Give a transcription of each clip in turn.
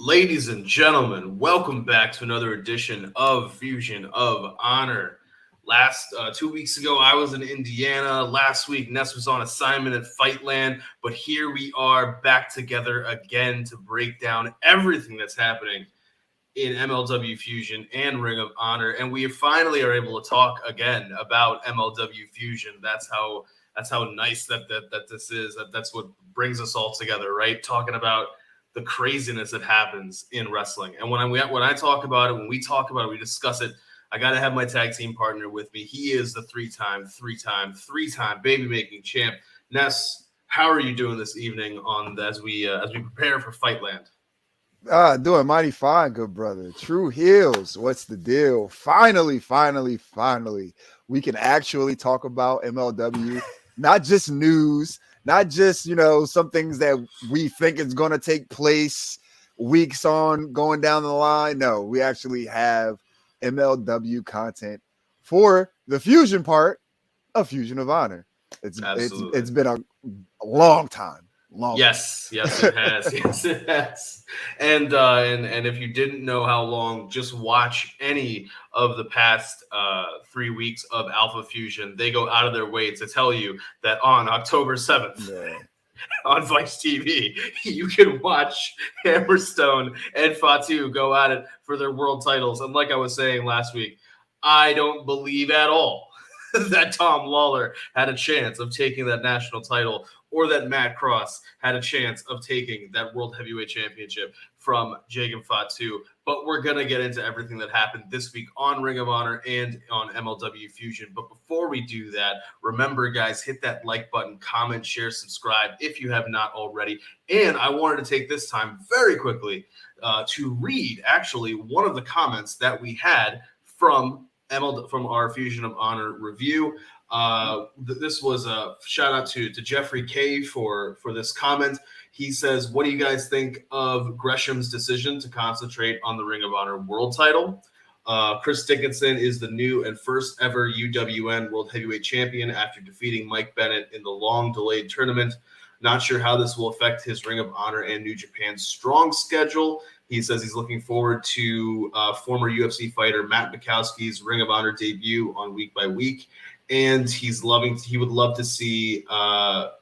Ladies and gentlemen, welcome back to another edition of Fusion of Honor. Last 2 weeks ago, I was in Indiana. Last week, Ness was on assignment at Fightland. But here we are back together again to break down everything that's happening in MLW Fusion and Ring of Honor. And we finally are able to talk again about MLW Fusion. That's how nice that this is. That's what brings us all together, right? Talking about the craziness that happens in wrestling. And when I talk about it, when we talk about it, we discuss it. I got to have my tag team partner with me. He is the three-time baby-making champ. Ness, how are you doing this evening as we prepare for Fightland? Doing mighty fine, good brother. True heels. What's the deal? Finally, we can actually talk about MLW, not just news, not just, some things that we think is going to take place weeks on going down the line. No, we actually have MLW content for the Fusion part of Fusion of Honor. It's been a long time. Yes, it has. Yes, it has. And if you didn't know how long, just watch any of the past 3 weeks of Alpha Fusion. They go out of their way to tell you that on October 7th on Vlnce TV, you can watch Hammerstone and Fatu go at it for their world titles. And like I was saying last week, I don't believe at all that Tom Lawler had a chance of taking that national title, or that Matt Cross had a chance of taking that World Heavyweight Championship from Jacob Fatu. But we're going to get into everything that happened this week on Ring of Honor and on MLW Fusion. But before we do that, remember, guys, hit that like button, comment, share, subscribe if you have not already. And I wanted to take this time very quickly to read, actually, one of the comments that we had from our Fusion of Honor review. This was a shout out to Jeffrey K for this comment. He says, what do you guys think of Gresham's decision to concentrate on the Ring of Honor world title? Chris Dickinson is the new and first ever UWN World Heavyweight Champion after defeating Mike Bennett in the long delayed tournament. Not sure how this will affect his Ring of Honor and New Japan's strong schedule. He says he's looking forward to former UFC fighter Matt Mikowski's Ring of Honor debut on Week by Week. And he would love to see,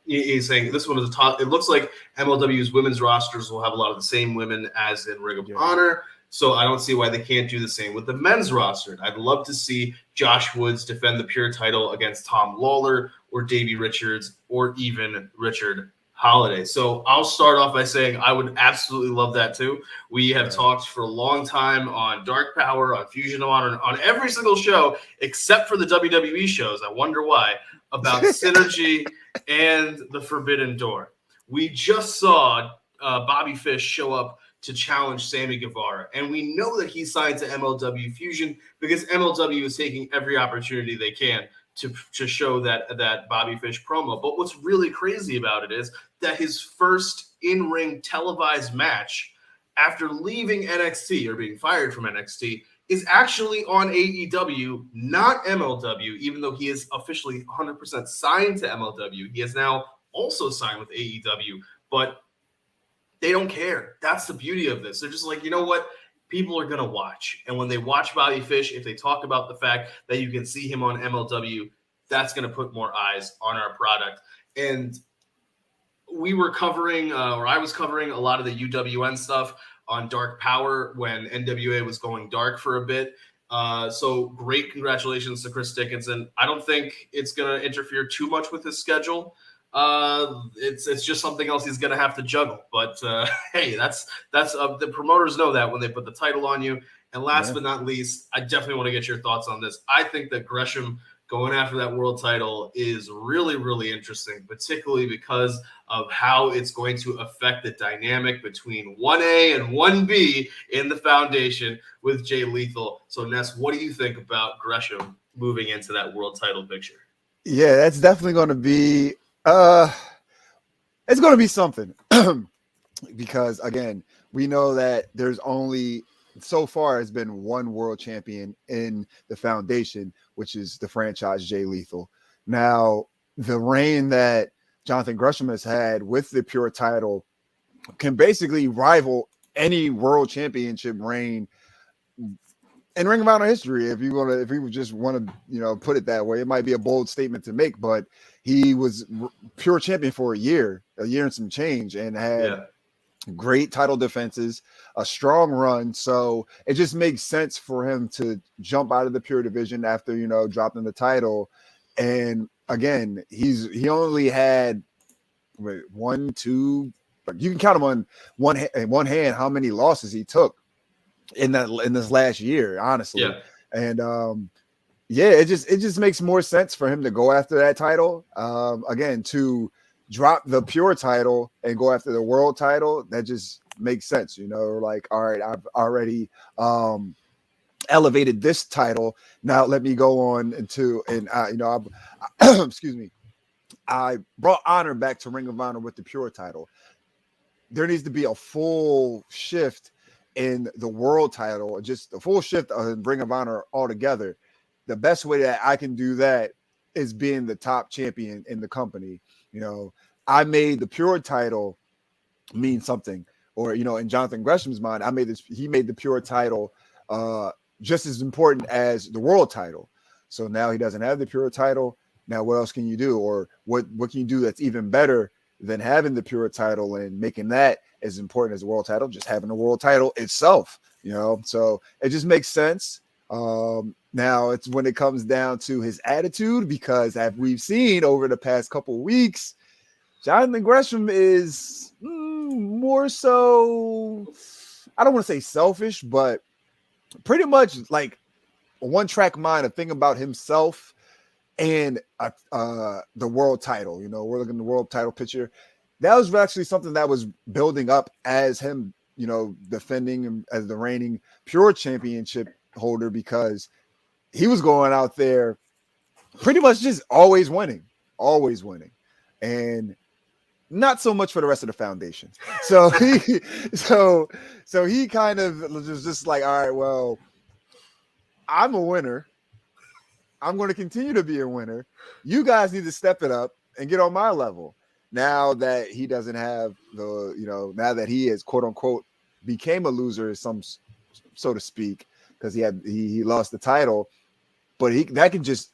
he's saying this one is a top. It looks like MLW's women's rosters will have a lot of the same women as in Ring of Honor. So I don't see why they can't do the same with the men's roster. I'd love to see Josh Woods defend the pure title against Tom Lawler or Davey Richards or even Richard Holiday. So I'll start off by saying I would absolutely love that too. We have talked for a long time on Dark Power, on Fusion of Honor, on every single show except for the WWE shows. I wonder why, about Synergy and the Forbidden Door. We just saw Bobby Fish show up to challenge Sammy Guevara, and we know that he signed to MLW Fusion because MLW is taking every opportunity they can to show that Bobby Fish promo. But what's really crazy about it is that his first in-ring televised match after leaving NXT or being fired from NXT is actually on AEW, not MLW, even though he is officially 100% signed to MLW. He has now also signed with AEW, but they don't care. That's the beauty of this. They're just like, you know what? People are going to watch. And when they watch Bobby Fish, if they talk about the fact that you can see him on MLW, that's going to put more eyes on our product. And we were covering, or I was covering a lot of the UWN stuff on Dark Power when NWA was going dark for a bit. So great congratulations to Chris Dickinson. I don't think it's going to interfere too much with his schedule. It's just something else he's going to have to juggle. But hey, that's the promoters know that when they put the title on you. And last but not least, I definitely want to get your thoughts on this. I think that Gresham going after that world title is really, really interesting, particularly because of how it's going to affect the dynamic between 1A and 1B in the foundation with Jay Lethal. So Ness, what do you think about Gresham moving into that world title picture? Yeah, that's definitely going to be it's going to be something because again, we know that there's only so far has been one world champion in the foundation, which is the franchise Jay Lethal. Now, the reign that Jonathan Gresham has had with the pure title can basically rival any world championship reign in Ring of Honor history. If we would just want to, put it that way, it might be a bold statement to make, but he was pure champion for a year and some change, and had great title defenses, a strong run. So it just makes sense for him to jump out of the pure division after, dropping the title. And again, he only had one, two, you can count them on one hand how many losses he took in this last year, honestly. And it just makes more sense for him to go after that title. Again, to drop the pure title and go after the world title, that just makes sense. Like, all right, I've already elevated this title. Now let me go on excuse me. I brought honor back to Ring of Honor with the pure title. There needs to be a full shift in the world title, just a full shift of Ring of Honor altogether. The best way that I can do that is being the top champion in the company. I made the pure title mean something, or, in Jonathan Gresham's mind, he made the pure title just as important as the world title. So now he doesn't have the pure title. Now, what else can you do? Or what can you do that's even better than having the pure title and making that as important as the world title? Just having the world title itself, so it just makes sense. Now it's when it comes down to his attitude, because as we've seen over the past couple of weeks, Jonathan Gresham is more so, I don't want to say selfish, but pretty much like a one-track mind, of thinking about himself and the world title. We're looking at the world title picture. That was actually something that was building up as him, defending him as the reigning pure championship holder, because he was going out there pretty much just always winning, and not so much for the rest of the foundation. So he kind of was just like, all right, well, I'm a winner. I'm going to continue to be a winner. You guys need to step it up and get on my level. Now that he doesn't have now that he is quote unquote became a loser, so to speak, because he lost the title, but that can just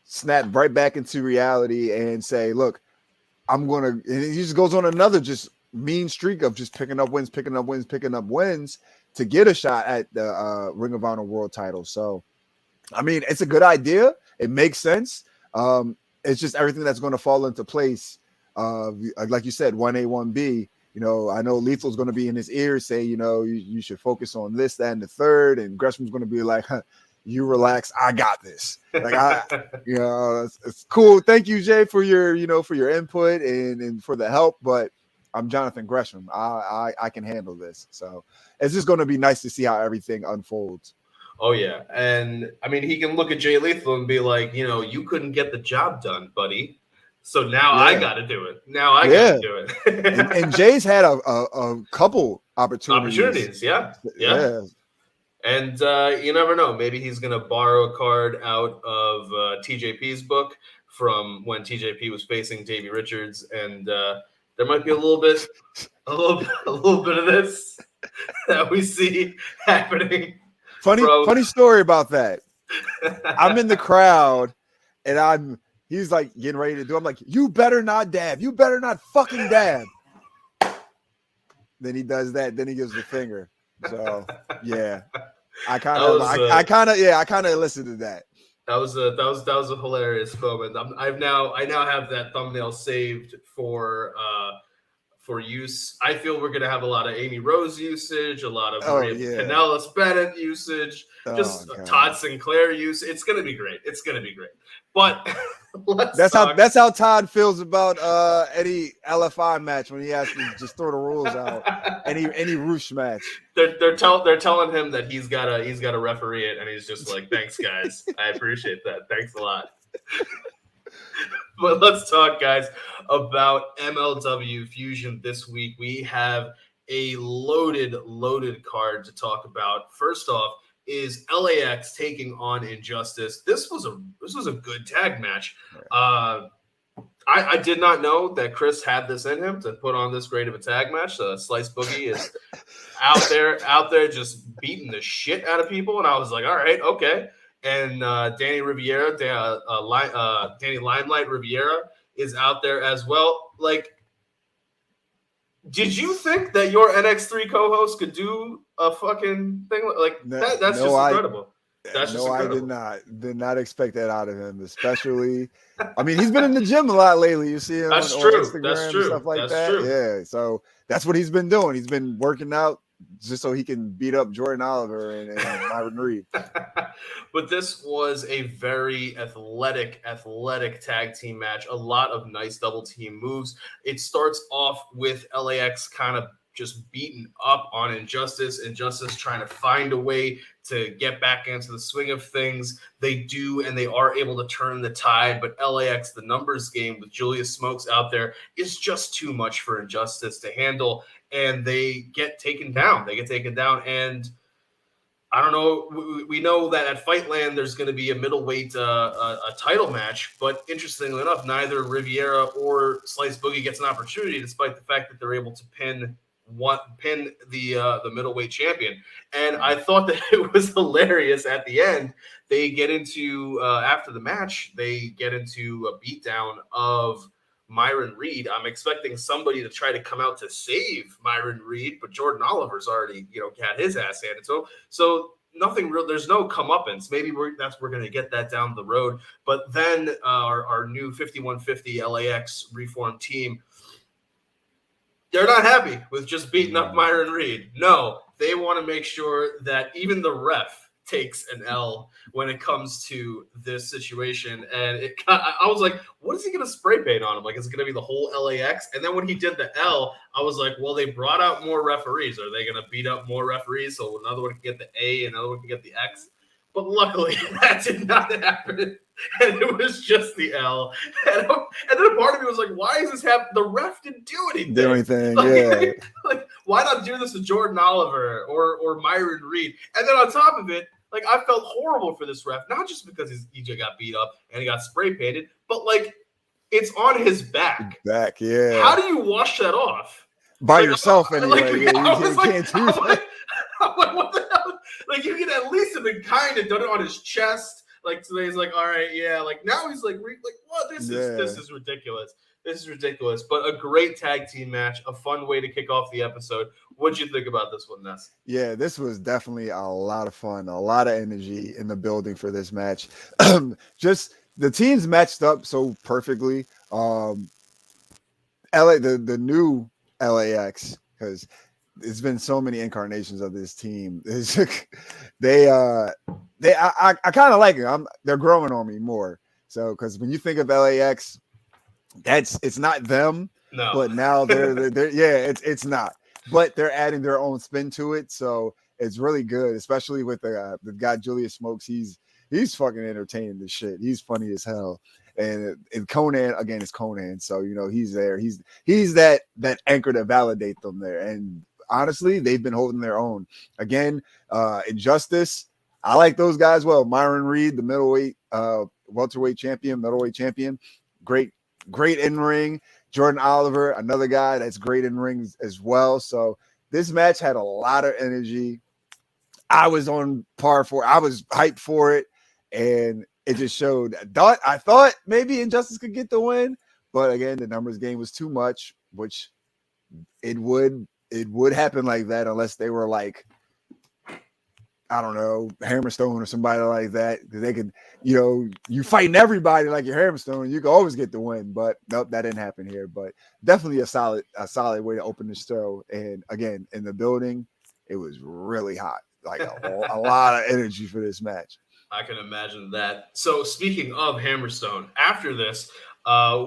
snap right back into reality and say, look, and he just goes on another just mean streak of just picking up wins to get a shot at the Ring of Honor world title. So, I mean, it's a good idea. It makes sense. It's just everything that's going to fall into place. Like you said, 1A, 1B. I know Lethal's going to be in his ear, say, you should focus on this, that, and the third. And Gresham's going to be like, you relax, I got this. Like, it's cool. Thank you, Jay, for your input and for the help. But I'm Jonathan Gresham. I can handle this. So it's just going to be nice to see how everything unfolds. Oh, yeah. And, I mean, he can look at Jay Lethal and be like, you couldn't get the job done, buddy. So now I got to do it. Now I got to do it. and Jay's had a couple opportunities. Yeah. And you never know. Maybe he's going to borrow a card out of TJP's book from when TJP was facing Davey Richards. And there might be a little bit of this that we see happening. Funny story about that. I'm in the crowd and he's like getting ready to do. I'm like, you better not dab. You better not fucking dab. Then he does that. Then he gives the finger. So yeah, I kind of listened to that. That was a hilarious moment. I now have that thumbnail saved for use. I feel we're gonna have a lot of Amy Rose usage, a lot of Pinellas Bennett usage, Todd Sinclair use. It's gonna be great. But that's how Todd feels about any LFI match when he has to just throw the rules out. Any Roosh match. They're telling him that he's gotta referee it, and he's just like, thanks guys, I appreciate that. Thanks a lot. But let's talk, guys, about MLW Fusion this week. We have a loaded card to talk about. First off is LAX taking on Injustice. This was a good tag match. I did not know that Chris had this in him to put on this great of a tag match. Slice Boogie is out there just beating the shit out of people, and I was like, all right, okay. And Danny Limelight Riviera is out there as well. Like, did you think that your NX3 co-host could do a fucking thing like that? That's just incredible. I did not expect that out of him, especially. I mean, he's been in the gym a lot lately. You see him on Instagram and stuff like that. True. Yeah, so that's what he's been doing. He's been working out just so he can beat up Jordan Oliver and Myron Reed. But this was a very athletic tag team match. A lot of nice double team moves. It starts off with LAX kind of just beaten up on Injustice trying to find a way to get back into the swing of things. They do, and they are able to turn the tide, but LAX, the numbers game with Julius Smokes out there, is just too much for Injustice to handle, and they get taken down. And I don't know. We know that at Fightland there's going to be a middleweight a title match, but interestingly enough, neither Riviera or Slice Boogie gets an opportunity, despite the fact that they're able to pin the middleweight champion. And I thought that it was hilarious at the end. They get into after the match, they get into a beatdown of Myron Reed. I'm expecting somebody to try to come out to save Myron Reed, but Jordan Oliver's already, got his ass handed to him. So nothing real. There's no comeuppance. Maybe we're going to get that down the road. But then our new 5150 LAX reformed team, they're not happy with just beating up Myron Reed. No, they want to make sure that even the ref takes an L when it comes to this situation. And I was like, what is he going to spray paint on him? Like, is it going to be the whole LAX? And then when he did the L, I was like, well, they brought out more referees. Are they going to beat up more referees so another one can get the A, another one can get the X? But luckily, that did not happen. And it was just the L. And then a part of me was like, why is this happening? The ref didn't do anything. Like, why not do this to Jordan Oliver or Myron Reed? And then on top of it, like, I felt horrible for this ref, not just because his EJ got beat up and he got spray painted, but, like, it's on his back. Yeah. How do you wash that off? By yourself, anyway. You can't do that. I'm like, what the hell? Like, you could at least have been kind of done it on his chest. Like, today he's like, all right, yeah. Like, now he's like, what? This is ridiculous. This is ridiculous. But a great tag team match, a fun way to kick off the episode. What'd you think about this one, Ness? Yeah, this was definitely a lot of fun, a lot of energy in the building for this match. Just the teams matched up so perfectly. The new LAX, because it's been so many incarnations of this team. I kind of like it. They're growing on me more. So, because when you think of LAX, it's not them. No. But now it's not. But they're adding their own spin to it, so it's really good. Especially with the guy Julius Smokes. He's fucking entertaining this shit. He's funny as hell. And Conan, again, it's Conan. So, he's there. He's that anchor to validate them there. And honestly, they've been holding their own. Again, Injustice, I like those guys well. Myron Reed, the middleweight, welterweight champion, middleweight champion. Great in ring. Jordan Oliver, another guy that's great in rings as well. So this match had a lot of energy. I was on par for it. I was hyped for it. And it just showed. I thought maybe Injustice could get the win, but again, the numbers game was too much, which it would happen like that unless they were like, I don't know, Hammerstone or somebody like that. Because they could, you fighting everybody like your Hammerstone, you can always get the win. But nope, that didn't happen here. But definitely a solid way to open the show. And again, in the building, it was really hot. Like a lot of energy for this match. I can imagine that. So speaking of Hammerstone, after this,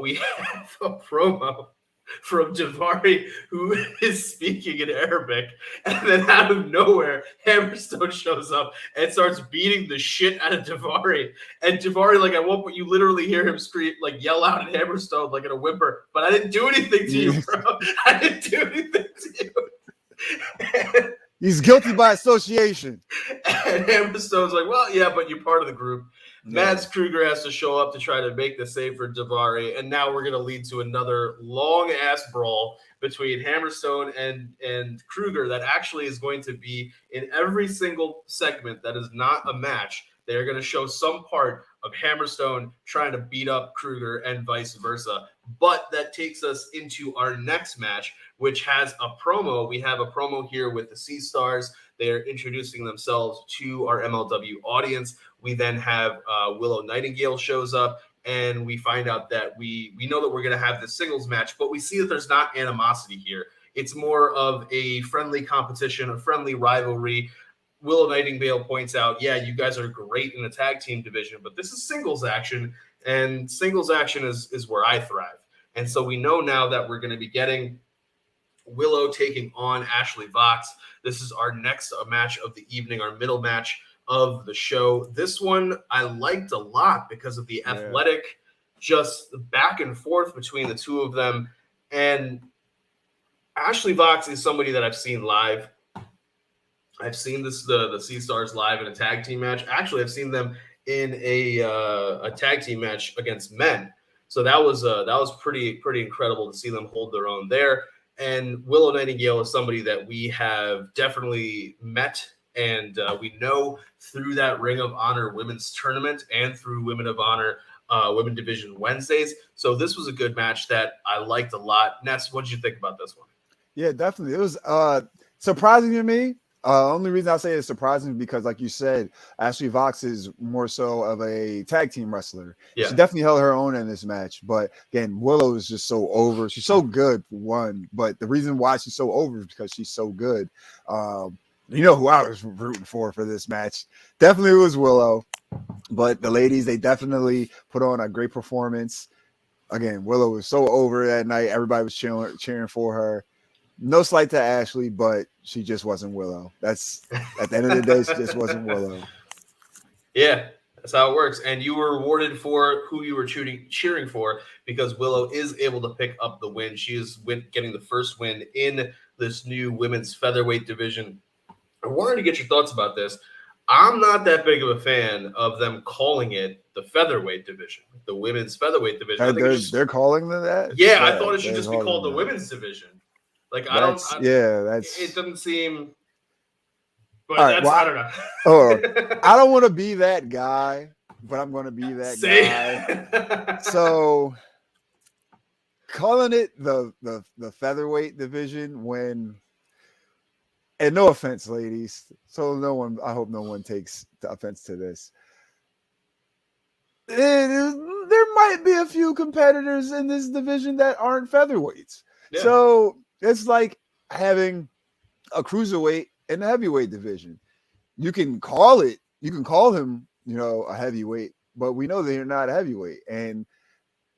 we have a promo from Javari, who is speaking in Arabic, and then out of nowhere, Hammerstone shows up and starts beating the shit out of Javari. And Javari, like, at one point, you literally hear him scream, like, yell out at Hammerstone, like in a whimper, but I didn't do anything to you, bro. I didn't do anything to you. He's guilty by association. And Hammerstone's like, well, yeah, but you're part of the group. Mads Kruger has to show up to try to make the save for Davari, and now we're going to lead to another long-ass brawl between Hammerstone and Kruger that actually is going to be in every single segment that is not a match. They are going to show some part of Hammerstone trying to beat up Kruger and vice versa. But that takes us into our next match, which has a promo. We have a promo here with the Sea Stars. They're introducing themselves to our MLW audience. We then have Willow Nightingale shows up, and we find out that we know that we're going to have the singles match, but we see that there's not animosity here. It's more of a friendly competition, a friendly rivalry. Willow Nightingale points out, yeah, you guys are great in the tag team division, but this is singles action, and singles action is where I thrive. And so we know now that we're going to be getting Willow taking on Ashley Vox. This is our next match of the evening, our middle match of the show. This one I liked a lot because of the athletic, just back and forth between the two of them. And Ashley Vox is somebody that I've seen live. I've seen the Sea Stars live in a tag team match. Actually, I've seen them in a tag team match against men. So that was pretty incredible to see them hold their own there. And Willow Nightingale is somebody that we have definitely met, and we know through that Ring of Honor women's tournament and through Women of Honor Women Division Wednesdays. So this was a good match that I liked a lot. Ness, what did you think about this one? Yeah, definitely. It was surprising to me. Only reason I say it's surprising is because, like you said, Ashley Vox is more so of a tag team wrestler. Yeah. She definitely held her own in this match. But again, Willow is just so over. She's so good, for one. But the reason why she's so over is because she's so good. You know who I was rooting for this match? Definitely was Willow. But the ladies, they definitely put on a great performance. Again, Willow was so over that night. Everybody was cheering for her. No slight to Ashley, but she just wasn't Willow. That's at the end of the day, she just wasn't Willow. Yeah, that's how it works. And you were rewarded for who you were cheering for, because Willow is able to pick up the win. She is getting the first win in this new women's featherweight division. I wanted to get your thoughts about this. I'm not that big of a fan of them calling it the featherweight division, the women's featherweight division. They're calling them that? Yeah, I thought it should just be called the women's division. Like, it doesn't seem, but right, I don't know. I don't want to be that guy, but I'm going to be that guy. So calling it the featherweight division when, and no offense, ladies, so I hope no one takes offense to this. There might be a few competitors in this division that aren't featherweights. Yeah. So it's like having a cruiserweight in the heavyweight division. You can call him, a heavyweight, but we know they're not a heavyweight. And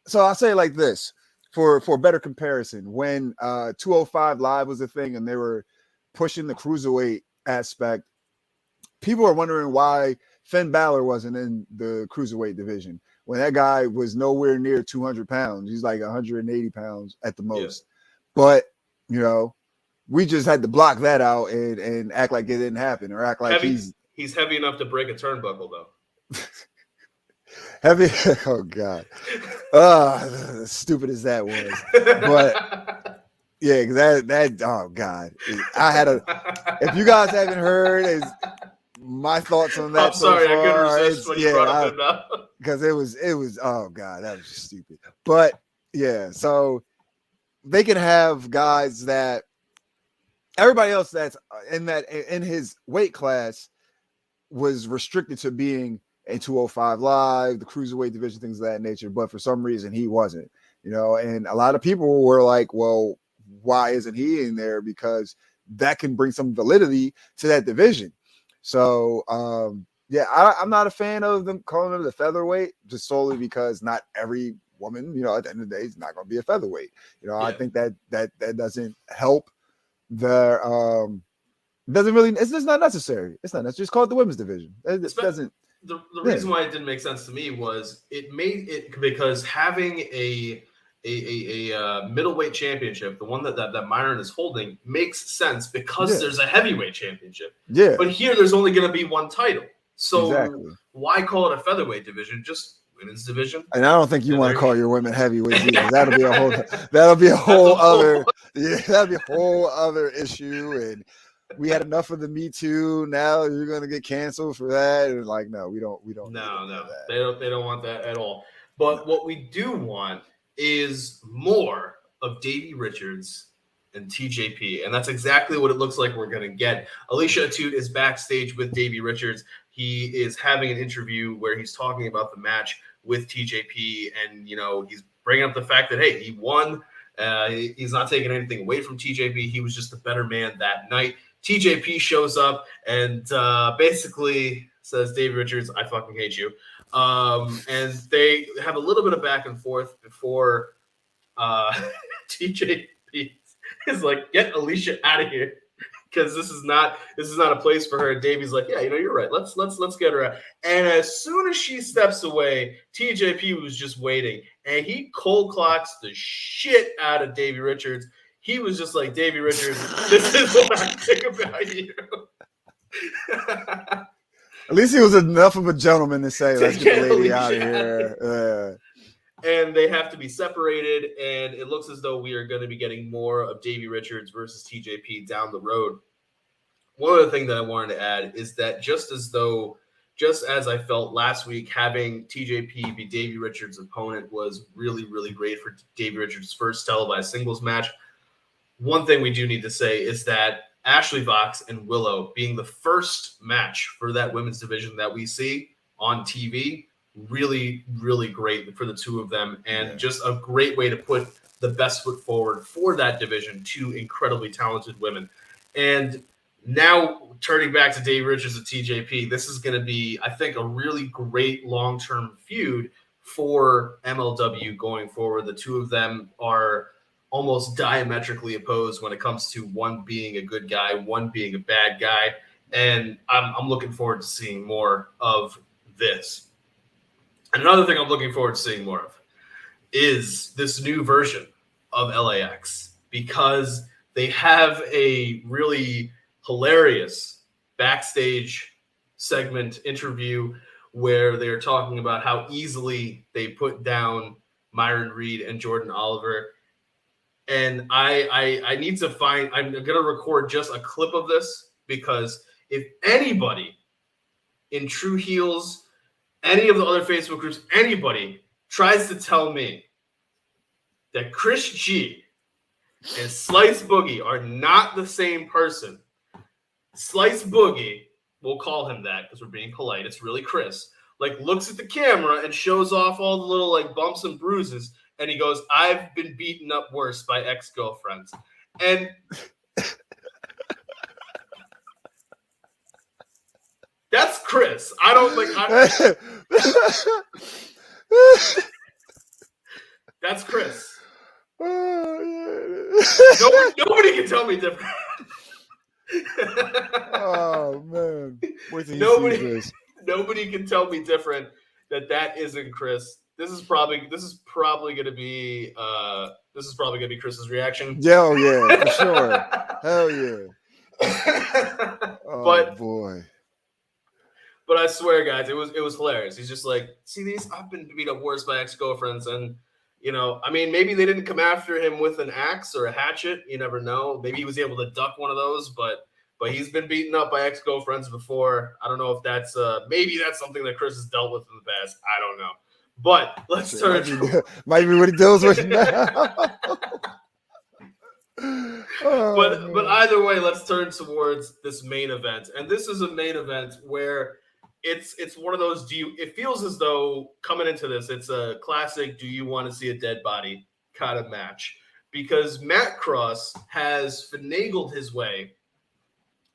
so I'll say it like this for better comparison. When 205 Live was a thing and they were pushing the cruiserweight aspect, people are wondering why Finn Balor wasn't in the cruiserweight division when that guy was nowhere near 200 pounds. He's like 180 pounds at the most. Yeah. But we just had to block that out and act like it didn't happen, or act like he's heavy enough to break a turnbuckle, though. Heavy, oh God, stupid as that was, but yeah, that oh God, if you guys haven't heard my thoughts on that. I'm sorry, I couldn't resist when you brought it up, because it was oh God, that was just stupid. But yeah, so they can have guys that everybody else that's in his weight class was restricted to being a 205 Live, the cruiserweight division, things of that nature. But for some reason, he wasn't, and a lot of people were like, well, why isn't he in there? Because that can bring some validity to that division. So, yeah, I'm not a fan of them calling him the featherweight, just solely because not every woman, at the end of the day, is not going to be a featherweight. Yeah. I think that doesn't help their doesn't really, it's just not necessary. It's not necessary. Just call it the women's division. It doesn't. The reason why it didn't make sense to me was it made it because having a middleweight championship, the one that Myron is holding, makes sense because there's a heavyweight championship. Yeah. But here there's only going to be one title. So Exactly. why call it a featherweight division? Just women's division. And I don't think you And want to there- call your women heavyweights either. That'll be a whole other that'll be a whole other issue. And we had enough of the Me Too. Now you're gonna get canceled for that. And like, no, we don't No, need that. they don't want that at all. But what we do want is more of Davey Richards and TJP, and that's exactly what it looks like we're going to get. Vlnce Untld is backstage with Davey Richards. He is having an interview where he's talking about the match with TJP, and he's bringing up the fact that hey, he won. He's not taking anything away from TJP. He was just a better man that night. TJP shows up and basically says, Davey Richards, I fucking hate you. And they have a little bit of back and forth before TJP is like, get Alicia out of here, because this is not a place for her. And Davey's like, yeah, you're right. Let's get her out. And as soon as she steps away, TJP was just waiting, and he cold clocks the shit out of Davey Richards. He was just like, Davey Richards, this is what I think about you. At least he was enough of a gentleman to say, let's get the lady out of here. And they have to be separated, and it looks as though we are going to be getting more of Davey Richards versus TJP down the road. One other thing that I wanted to add is that just as I felt last week, having TJP be Davey Richards' opponent was really, really great for Davey Richards' first televised singles match. One thing we do need to say is that Ashley Vox and Willow being the first match for that women's division that we see on TV, really, really great for the two of them, and just a great way to put the best foot forward for that division, two incredibly talented women. And now turning back to Dave Richards and TJP, this is going to be, I think, a really great long-term feud for MLW going forward. The two of them are almost diametrically opposed when it comes to one being a good guy, one being a bad guy. And I'm looking forward to seeing more of this. And another thing I'm looking forward to seeing more of is this new version of LAX, because they have a really hilarious backstage segment interview where they're talking about how easily they put down Myron Reed and Jordan Oliver. And I need to find, I'm going to record just a clip of this, because if anybody in True Heels, any of the other Facebook groups, anybody tries to tell me that Chris G and Slice Boogie are not the same person, Slice Boogie, we'll call him that because we're being polite, it's really Chris, like looks at the camera and shows off all the little like bumps and bruises, and he goes, I've been beaten up worse by ex-girlfriends. And that's Chris. I don't like. That's Chris. Nobody can tell me different. Oh man! Nobody can tell me different. That isn't Chris. This is probably going to be Chris's reaction. Yeah, oh yeah, for sure. Hell yeah. Oh boy. But I swear, guys, it was hilarious. He's just like, see these? I've been beat up worse by ex-girlfriends, and I mean, maybe they didn't come after him with an axe or a hatchet. You never know. Maybe he was able to duck one of those, but he's been beaten up by ex-girlfriends before. I don't know if that's maybe that's something that Chris has dealt with in the past. I don't know. But let's turn to might be what he deals with now. But either way, let's turn towards this main event. And this is a main event where it's one of those, it feels as though coming into this, it's a classic do you want to see a dead body kind of match, because Matt Cross has finagled his way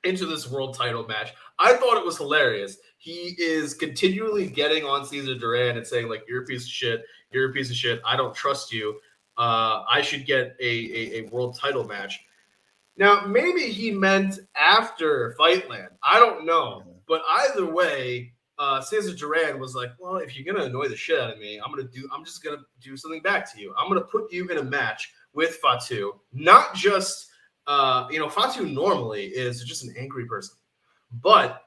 into this world title match. I thought it was hilarious. He is continually getting on Cesar Duran and saying, like, you're a piece of shit. You're a piece of shit. I don't trust you. I should get a world title match. Now, maybe he meant after Fightland. I don't know. But either way, Cesar Duran was like, well, if you're going to annoy the shit out of me, I'm just going to do something back to you. I'm going to put you in a match with Fatu. Not just, Fatu normally is just an angry person. But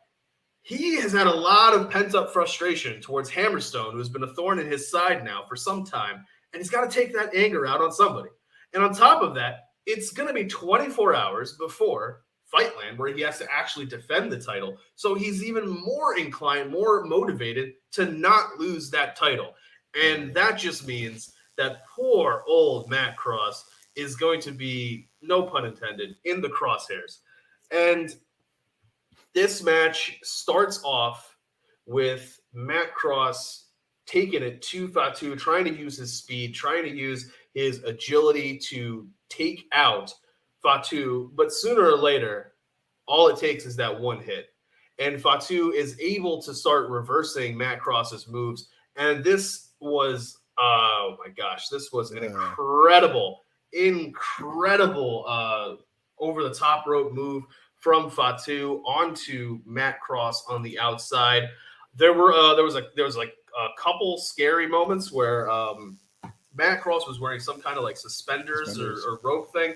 he has had a lot of pent-up frustration towards Hammerstone, who's been a thorn in his side now for some time, and he's got to take that anger out on somebody. And on top of that, it's going to be 24 hours before Fightland, where he has to actually defend the title. So he's even more inclined, more motivated to not lose that title. And that just means that poor old Matt Cross is going to be, no pun intended, in the crosshairs. And this match starts off with Matt Cross taking it to Fatu, trying to use his speed, trying to use his agility to take out Fatu. But sooner or later, all it takes is that one hit. And Fatu is able to start reversing Matt Cross's moves. And this was, oh my gosh, this was an incredible over-the-top rope move from Fatu onto Matt Cross on the outside. There was a couple scary moments where Matt Cross was wearing some kind of like suspenders. Or rope thing,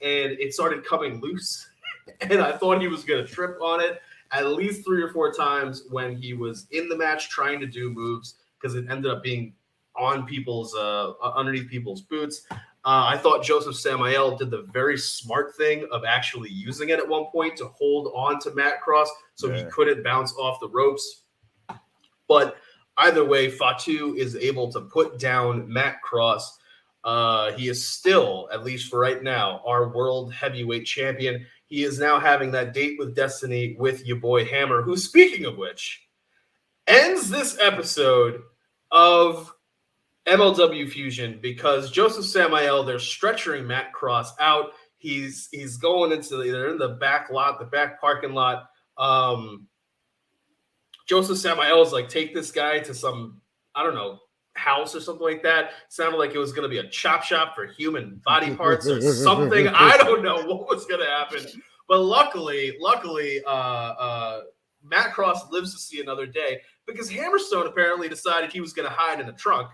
and it started coming loose. And I thought he was going to trip on it at least 3 or 4 times when he was in the match trying to do moves, because it ended up being on people's underneath people's boots. I thought Joseph Samael did the very smart thing of actually using it at one point to hold on to Matt Cross so he couldn't bounce off the ropes. But either way, Fatu is able to put down Matt Cross. He is still, at least for right now, our world heavyweight champion. He is now having that date with destiny with your boy Hammer, who, speaking of which, ends this episode of MLW Fusion because Joseph Samael, they're stretching Matt Cross out. He's going into they're in the back lot, the back parking lot. Joseph Samael's like, take this guy to some, I don't know, house or something like that. Sounded like it was going to be a chop shop for human body parts or something. I don't know what was going to happen. But luckily, Matt Cross lives to see another day because Hammerstone apparently decided he was going to hide in a trunk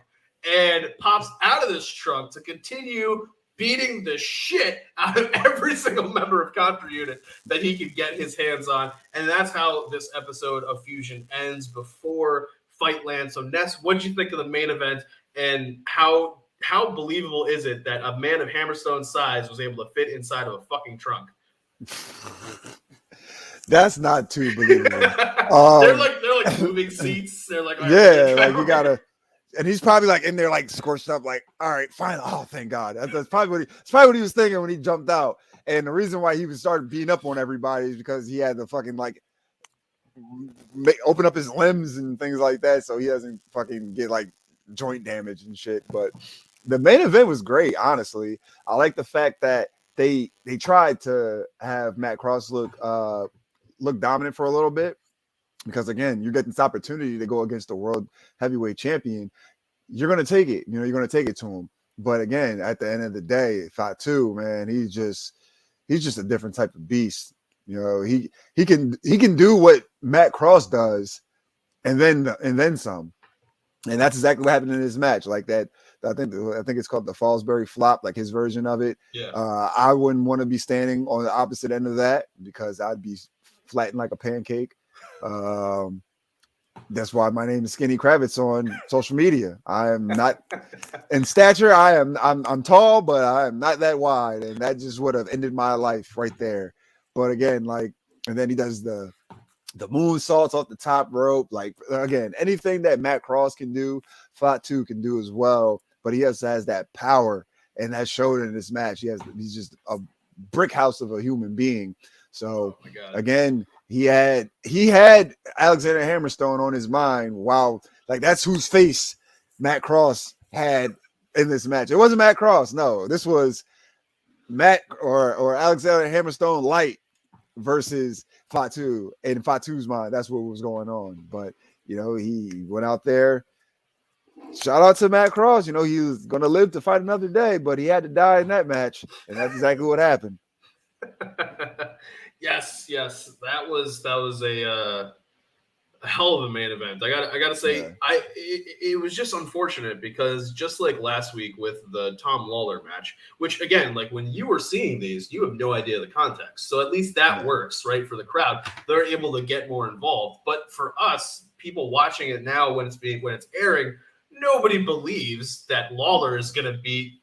and pops out of this trunk to continue beating the shit out of every single member of Contra Unit that he could get his hands on. And that's how this episode of Fusion ends before Fightland. So, Ness, what did you think of the main event, and how believable is it that a man of Hammerstone's size was able to fit inside of a fucking trunk? That's not too believable. They're like moving seats. They're like, like you gotta. And he's probably like in there, like scorched up, like, all right, fine. Oh, thank God. That's probably what he was thinking when he jumped out. And the reason why he was started beating up on everybody is because he had to fucking like open up his limbs and things like that, so he doesn't fucking get like joint damage and shit. But the main event was great, honestly. I like the fact that they tried to have Matt Cross look dominant for a little bit. Because again, you get this opportunity to go against the world heavyweight champion, you're going to take it. You're going to take it to him. But again, at the end of the day, Fatu, man, he's just a different type of beast. He can do what Matt Cross does, and then some. And that's exactly what happened in his match. Like that, I think it's called the Fallsbury Flop, like his version of it. Yeah. I wouldn't want to be standing on the opposite end of that because I'd be flattened like a pancake. That's why my name is Skinny Kravitz on social media. I am not in stature. I'm tall, but I am not that wide, and that just would have ended my life right there. But again, like, and then he does the moonsaults off the top rope. Like, again, anything that Matt Cross can do, Fatu can do as well. But he also has that power, and that showed in this match. He's just a brick house of a human being. So again, he had Alexander Hammerstone on his mind. Wow, like that's whose face Matt Cross had in this match. It wasn't Matt Cross, no. This was Matt or Alexander Hammerstone light versus Fatu. In Fatu's mind, that's what was going on. But he went out there. Shout out to Matt Cross. He was going to live to fight another day, but he had to die in that match, and that's exactly what happened. Yes. That was a hell of a main event. I gotta say, it was just unfortunate because just like last week with the Tom Lawler match, which again, like when you were seeing these, you have no idea the context. So at least that works, right? For the crowd, they're able to get more involved. But for us, people watching it now when it's airing, nobody believes that Lawler is going to beat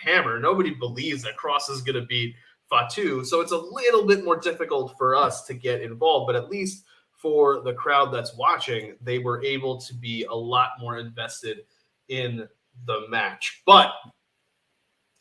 Hammer. Nobody believes that Cross is going to beat Fatu. So it's a little bit more difficult for us to get involved, but at least for the crowd that's watching, they were able to be a lot more invested in the match. But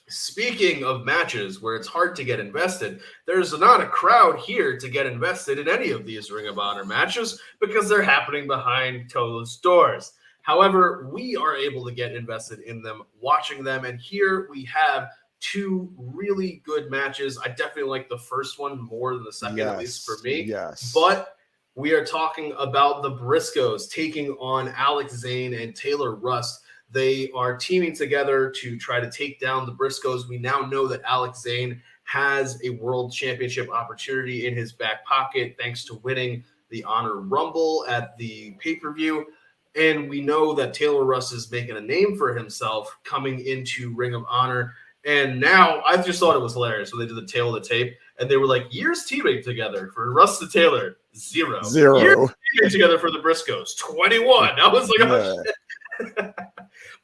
speaking of matches where it's hard to get invested, there's not a crowd here to get invested in any of these Ring of Honor matches because they're happening behind closed doors. However, we are able to get invested in them, watching them, and here we have two really good matches. I definitely like the first one more than the second, at least for me. Yes. But we are talking about the Briscoes taking on Alex Zane and Taylor Rust. They are teaming together to try to take down the Briscoes. We now know that Alex Zane has a world championship opportunity in his back pocket thanks to winning the Honor Rumble at the pay-per-view. And we know that Taylor Rust is making a name for himself coming into Ring of Honor. And now I just thought it was hilarious when they did the tail of the tape. And they were like, years teaming together for Rust to Taylor, 0. Years teaming together for the Briscoes, 21. I was like, oh, shit.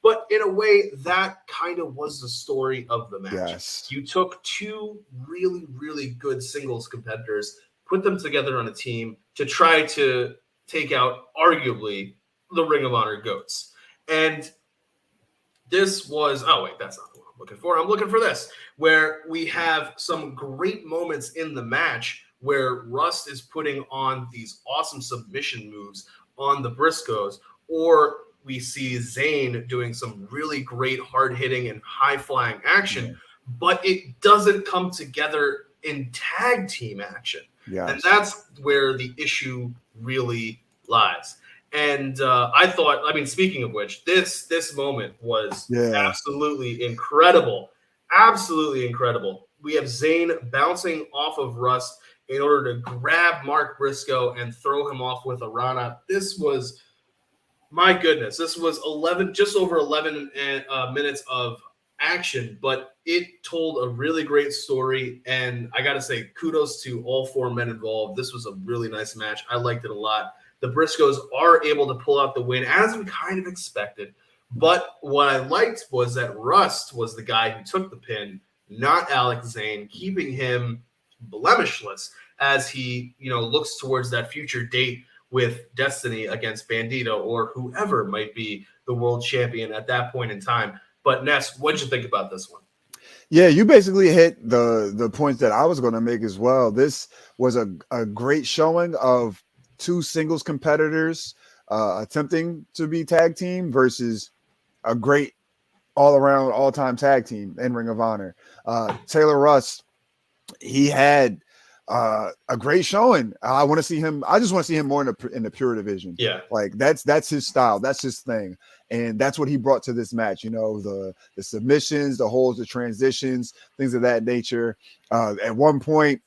But in a way, that kind of was the story of the match. Yes. You took two really, really good singles competitors, put them together on a team to try to take out, arguably, the Ring of Honor GOATs. And this was, oh, wait, that's not the one I'm looking for. I'm looking for this, where we have some great moments in the match where Rust is putting on these awesome submission moves on the Briscoes, or we see Zane doing some really great hard-hitting and high-flying action, but it doesn't come together in tag team action. Yes. And that's where the issue really lies. And I thought, I mean, speaking of which, this moment was absolutely incredible. Absolutely incredible. We have Zane bouncing off of Rust in order to grab Mark Briscoe and throw him off with a Rana. This was, my goodness, this was just over 11 minutes of action, but it told a really great story. And I got to say, kudos to all four men involved. This was a really nice match. I liked it a lot. The Briscoes are able to pull out the win, as we kind of expected. But what I liked was that Rust was the guy who took the pin, not Alex Zane, keeping him blemishless as he, looks towards that future date with Destiny against Bandito or whoever might be the world champion at that point in time. But Ness, what did you think about this one? Yeah, you basically hit the points that I was going to make as well. This was a great showing of two singles competitors attempting to be tag team versus a great all-around, all-time tag team in Ring of Honor. Taylor Rust, he had a great showing. I want to see him. I just want to see him more in the pure division. Yeah, like that's his style. That's his thing, and that's what he brought to this match. The submissions, the holds, the transitions, things of that nature. At one point,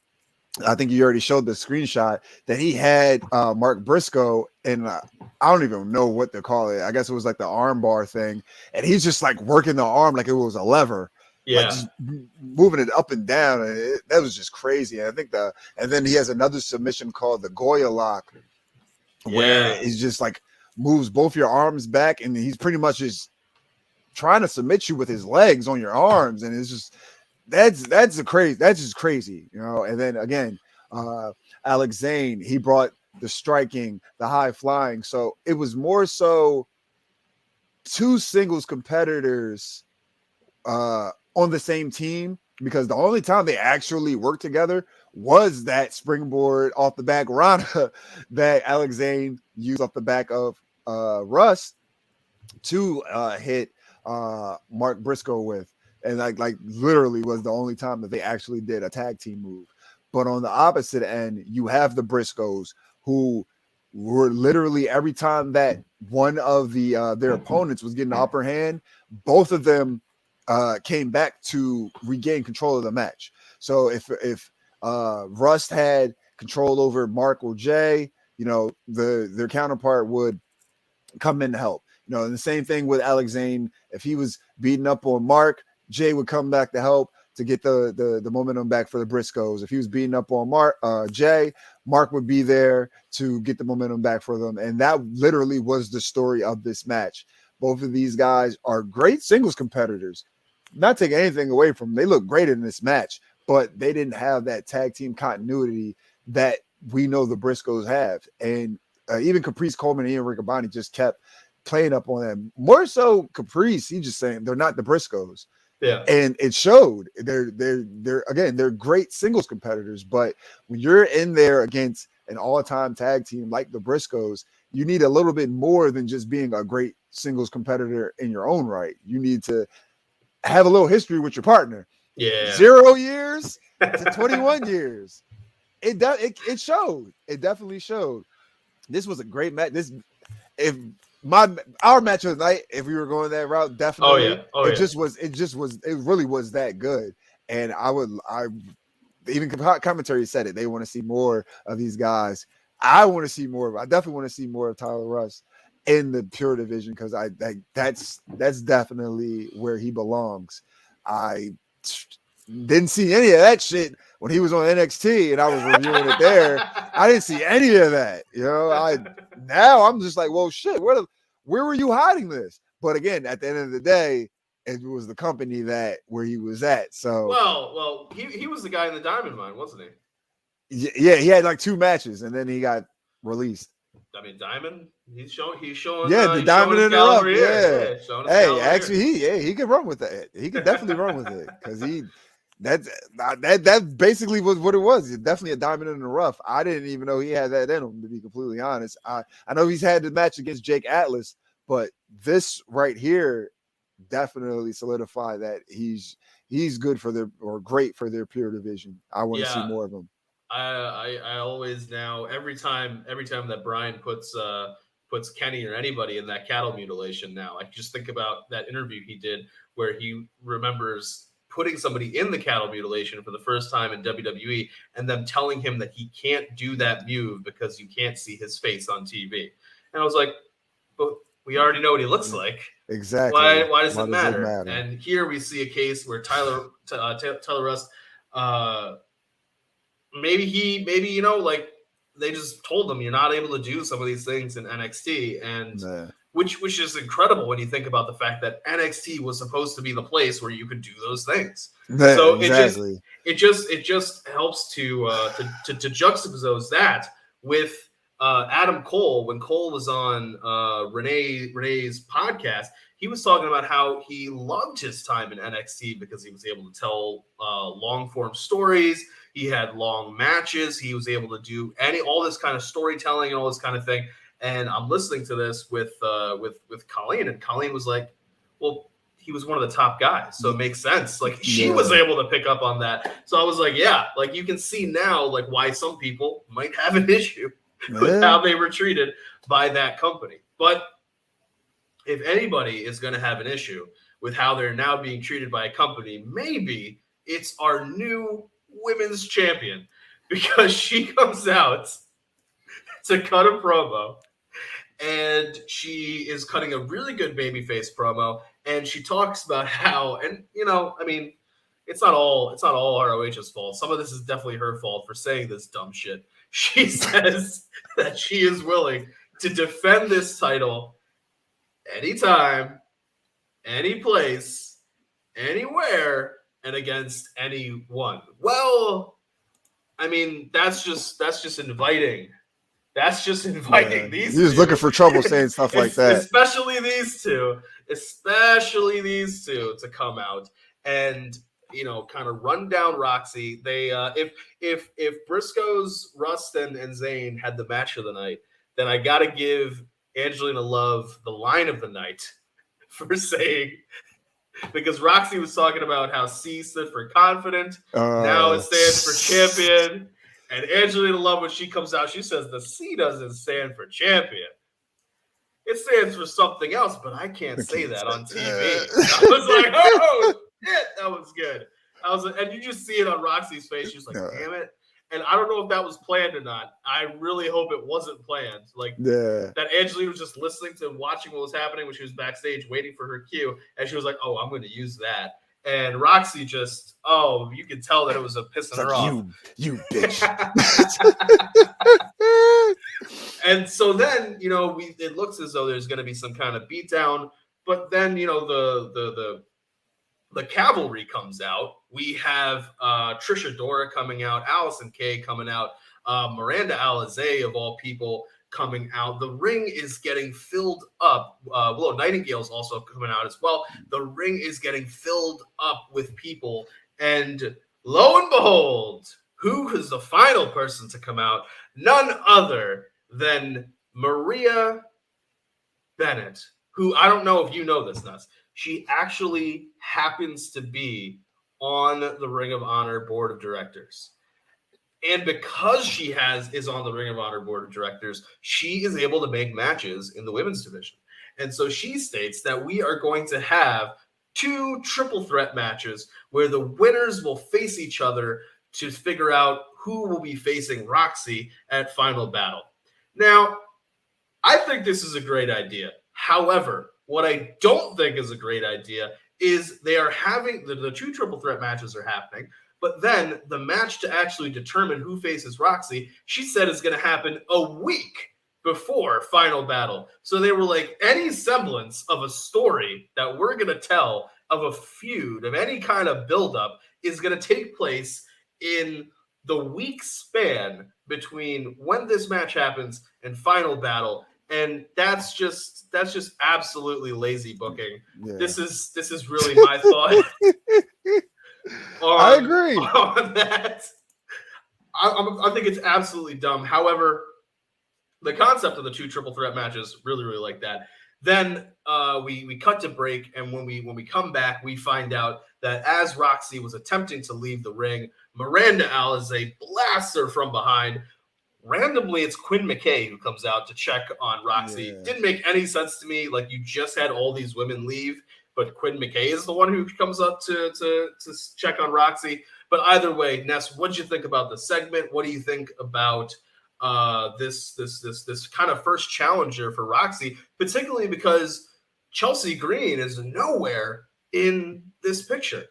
I think you already showed the screenshot that he had Mark Briscoe, and I don't even know what to call it. I guess it was like the arm bar thing, and he's just like working the arm like it was a lever. Yeah, like just moving it up and down, and that was just crazy. And I think and then he has another submission called the Goya lock, where he's just like moves both your arms back, and he's pretty much just trying to submit you with his legs on your arms, and it's just that's just crazy, And then again, Alex Zane, he brought the striking, the high flying, so it was more so two singles competitors on the same team, because the only time they actually worked together was that springboard off the back Rana that Alex Zane used off the back of Rust to hit Mark Briscoe with, and like literally was the only time that they actually did a tag team move. But on the opposite end, you have the Briscoes, who were literally every time that one of their opponents was getting the upper hand, both of them came back to regain control of the match. So if Rust had control over Mark or Jay, their counterpart would come in to help. And the same thing with Alexander. If he was beating up on Mark, Jay would come back to help to get the momentum back for the Briscoes. If he was beating up on Jay, Mark would be there to get the momentum back for them. And that literally was the story of this match. Both of these guys are great singles competitors. Not taking anything away from them. They look great in this match, but they didn't have that tag team continuity that we know the Briscoes have. And even Caprice Coleman and Ian Riccaboni just kept playing up on them. More so Caprice, he just saying they're not the Briscoes. Yeah. And it showed. They're great singles competitors, but when you're in there against an all-time tag team like the Briscoes, you need a little bit more than just being a great singles competitor in your own right. You need to have a little history with your partner. Yeah. 0 years to 21 years. It showed. It definitely showed. This was a great match. Our match of the night, if we were going that route, definitely. It really was that good. And even commentary said it. They want to see more of these guys. I want to see more. I definitely want to see more of Tyler Rust in the pure division because that's definitely where he belongs. I didn't see any of that shit when he was on NXT and I was reviewing it there. I didn't see any of that. Now I'm just like, well, shit, where were you hiding this? But again, at the end of the day, it was the company where he was at. So well, he was the guy in the Diamond Mine, wasn't he? Yeah, he had like 2 matches and then he got released. I mean, Diamond. He's showing. The Diamond in the Rough. Yeah. Hey, actually, he could run with that. He could definitely run with it because that basically was what it was. It's definitely a diamond in the rough. I didn't even know he had that in him, to be completely honest. I know he's had the match against Jake Atlas, but this right here definitely solidified that he's good great for their pure division. I want to see more of him. I always now every time that Brian puts Kenny or anybody in that cattle mutilation, now I just think about that interview he did where he remembers putting somebody in the cattle mutilation for the first time in WWE and them telling him that he can't do that move because you can't see his face on TV. And I was like, but we already know what he looks like. Exactly. Why does it matter? And here we see a case where Tyler Rust, maybe like they just told him you're not able to do some of these things in NXT, and which is incredible when you think about the fact that NXT was supposed to be the place where you could do those things. So exactly. it just helps to juxtapose that with Adam Cole. When Cole was on Renee's podcast, he was talking about how he loved his time in NXT because he was able to tell long form stories. He had long matches. He was able to do all this kind of storytelling and all this kind of thing. And I'm listening to this with Colleen, and Colleen was like, well, he was one of the top guys, so it makes sense. Like she was able to pick up on that. So I was like, yeah, like you can see now like why some people might have an issue with how they were treated by that company. But if anybody is going to have an issue with how they're now being treated by a company, maybe it's our new women's champion, because she comes out to cut a promo, and she is cutting a really good babyface promo, and she talks about how, and I mean, it's not all ROH's fault. Some of this is definitely her fault for saying this dumb shit. She says that she is willing to defend this title anytime, any place, anywhere, and against anyone. Well, I mean, that's just inviting. That's just inviting these two. He was looking for trouble saying stuff like that. Especially these two to come out and kind of run down Rok-C. They if Briscoes, Rust, and Zane had the match of the night, then I gotta give Angelina Love the line of the night for saying, because Rok-C was talking about how C stood for confident, now it stands for champion. And Angelina Love, when she comes out, she says the C doesn't stand for champion. It stands for something else, but I can't say that on TV. I was like, oh, shit, that was good. And you just see it on Rok-C's face. She was like, damn it. And I don't know if that was planned or not. I really hope it wasn't planned. Like that Angelina was just listening to watching what was happening when she was backstage waiting for her cue. And she was like, oh, I'm going to use that. And Rok-C just, you could tell that it was a pissing her off. You bitch. And so then, it looks as though there's going to be some kind of beatdown. But then, the cavalry comes out. We have Trisha Dora coming out, Allison Kay coming out, Miranda Alizé, of all people, coming out. The ring is getting filled up. Willow Nightingale's also coming out as well. The ring is getting filled up with people. And lo and behold, who is the final person to come out? None other than Maria Bennett, who I don't know if you know this, Ness. She actually happens to be on the Ring of Honor board of directors. And because she is on the Ring of Honor board of directors, she is able to make matches in the women's division. And so she states that we are going to have 2 triple threat matches where the winners will face each other to figure out who will be facing Rok-C at Final Battle. Now, I think this is a great idea. However, what I don't think is a great idea is they are having the 2 triple threat matches are happening, but then the match to actually determine who faces Rok-C, she said, is going to happen a week before Final Battle. So they were like, any semblance of a story that we're going to tell of a feud, of any kind of buildup, is going to take place in the week span between when this match happens and Final Battle. And that's just absolutely lazy booking. Yeah. This is really my thought. I agree on that. I think it's absolutely dumb. However, the concept of the 2 triple threat matches, really, really like that. Then we cut to break, and when we come back, we find out that as Rok-C was attempting to leave the ring, Miranda Alizé blasts her from behind. Randomly, it's Quinn McKay who comes out to check on Rok-C. Yeah. Didn't make any sense to me. Like, you just had all these women leave, but Quinn McKay is the one who comes up to check on Rok-C. But either way, Ness, what did you think about the segment? What do you think about this kind of first challenger for Rok-C, particularly because Chelsea Green is nowhere in this picture?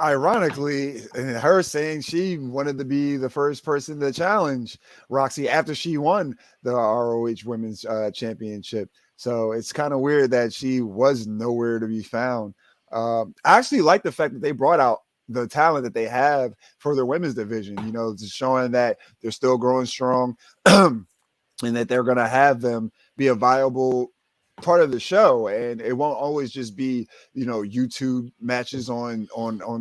Ironically, her saying she wanted to be the first person to challenge Rok-C after she won the ROH Women's Championship. So it's kind of weird that she was nowhere to be found. I actually like the fact that they brought out the talent that they have for their women's division, just showing that they're still growing strong and that they're going to have them be a viable part of the show, and it won't always just be YouTube matches on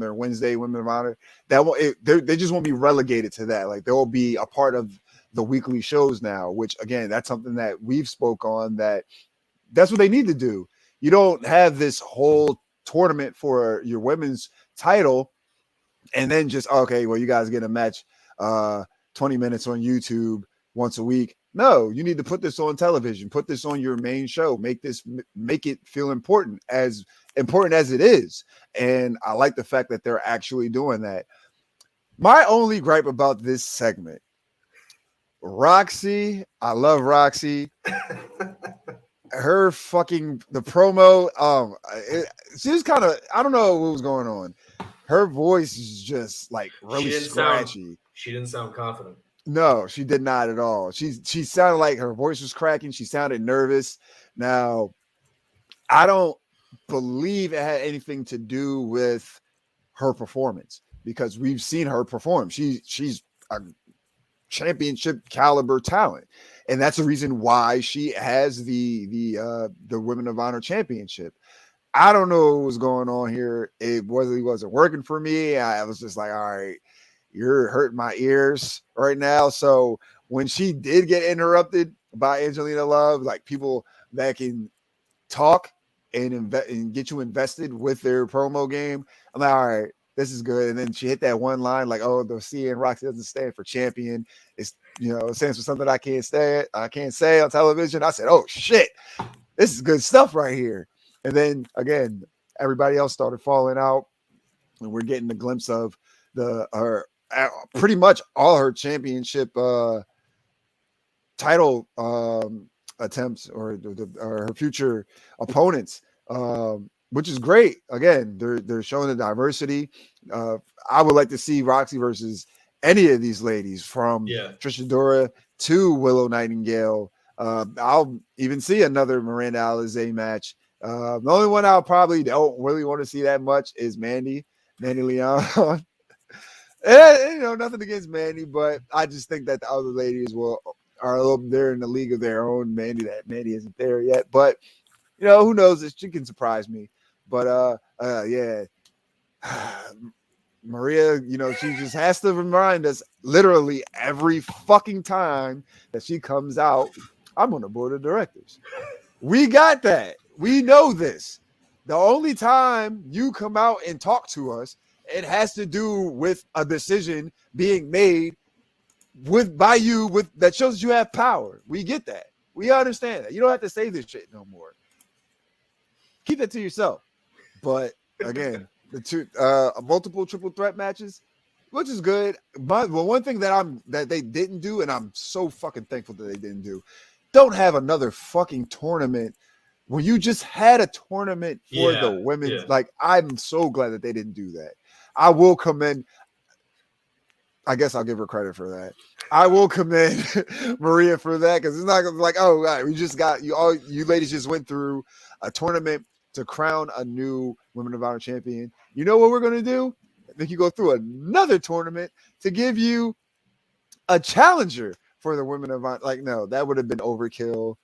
their Wednesday Women of Honor. They just won't be relegated to that. Like, they'll be a part of the weekly shows now, which again, that's something that we've spoke on, that's what they need to do. You don't have this whole tournament for your women's title and then just, okay, well, you guys get a match 20 minutes on YouTube once a week. No, you need to put this on television, put this on your main show, make it feel important as it is. And I like the fact that they're actually doing that. My only gripe about this segment, Rok-C, I love Rok-C. Her the promo, she was kind of, I don't know what was going on. Her voice is just like really scratchy. She didn't sound confident. No, she did not at all. She sounded like her voice was cracking. She sounded nervous. Now, I don't believe it had anything to do with her performance, because we've seen her perform. She's a championship caliber talent, and that's the reason why she has the Women of Honor Championship. I don't know what was going on here. It wasn't working for me. I was just like, all right, you're hurting my ears right now. So when she did get interrupted by Angelina Love, like people that can talk and get you invested with their promo game, I'm like, all right, this is good. And then she hit that one line like, oh, the C in Rok-C doesn't stand for champion. It's, it stands for something I can't say on television. I said, oh shit, this is good stuff right here. And then again, everybody else started falling out, and we're getting the glimpse of pretty much all her championship title attempts or her future opponents, which is great. Again, they're showing the diversity. I would like to see Rok-C versus any of these ladies, from Trisha Dora to Willow Nightingale. I'll even see another Miranda Alizé match. The only one I'll probably don't really want to see that much is Mandy Leon. And, nothing against Mandy, but I just think that the other ladies are a little, they're in the league of their own. Mandy isn't there yet, but who knows? She can surprise me. But yeah, Maria, she just has to remind us literally every fucking time that she comes out, I'm on the board of directors. We got that. We know this. The only time you come out and talk to us, it has to do with a decision being made by you that shows you have power. We get that. We understand that. You don't have to say this shit no more. Keep that to yourself. But again, the two multiple triple threat matches, which is good. But one thing that they didn't do, and I'm so fucking thankful that they didn't do, don't have another fucking tournament when you just had a tournament for the women. Yeah. Like, I'm so glad that they didn't do that. I will commend. I guess I'll give her credit for that. I will commend Maria for that, because it's not like, oh, right, we just got you. All you ladies just went through a tournament to crown a new Women of Honor champion. You know what we're going to do? Make you go through another tournament to give you a challenger for the Women of Honor. Like, no, that would have been overkill.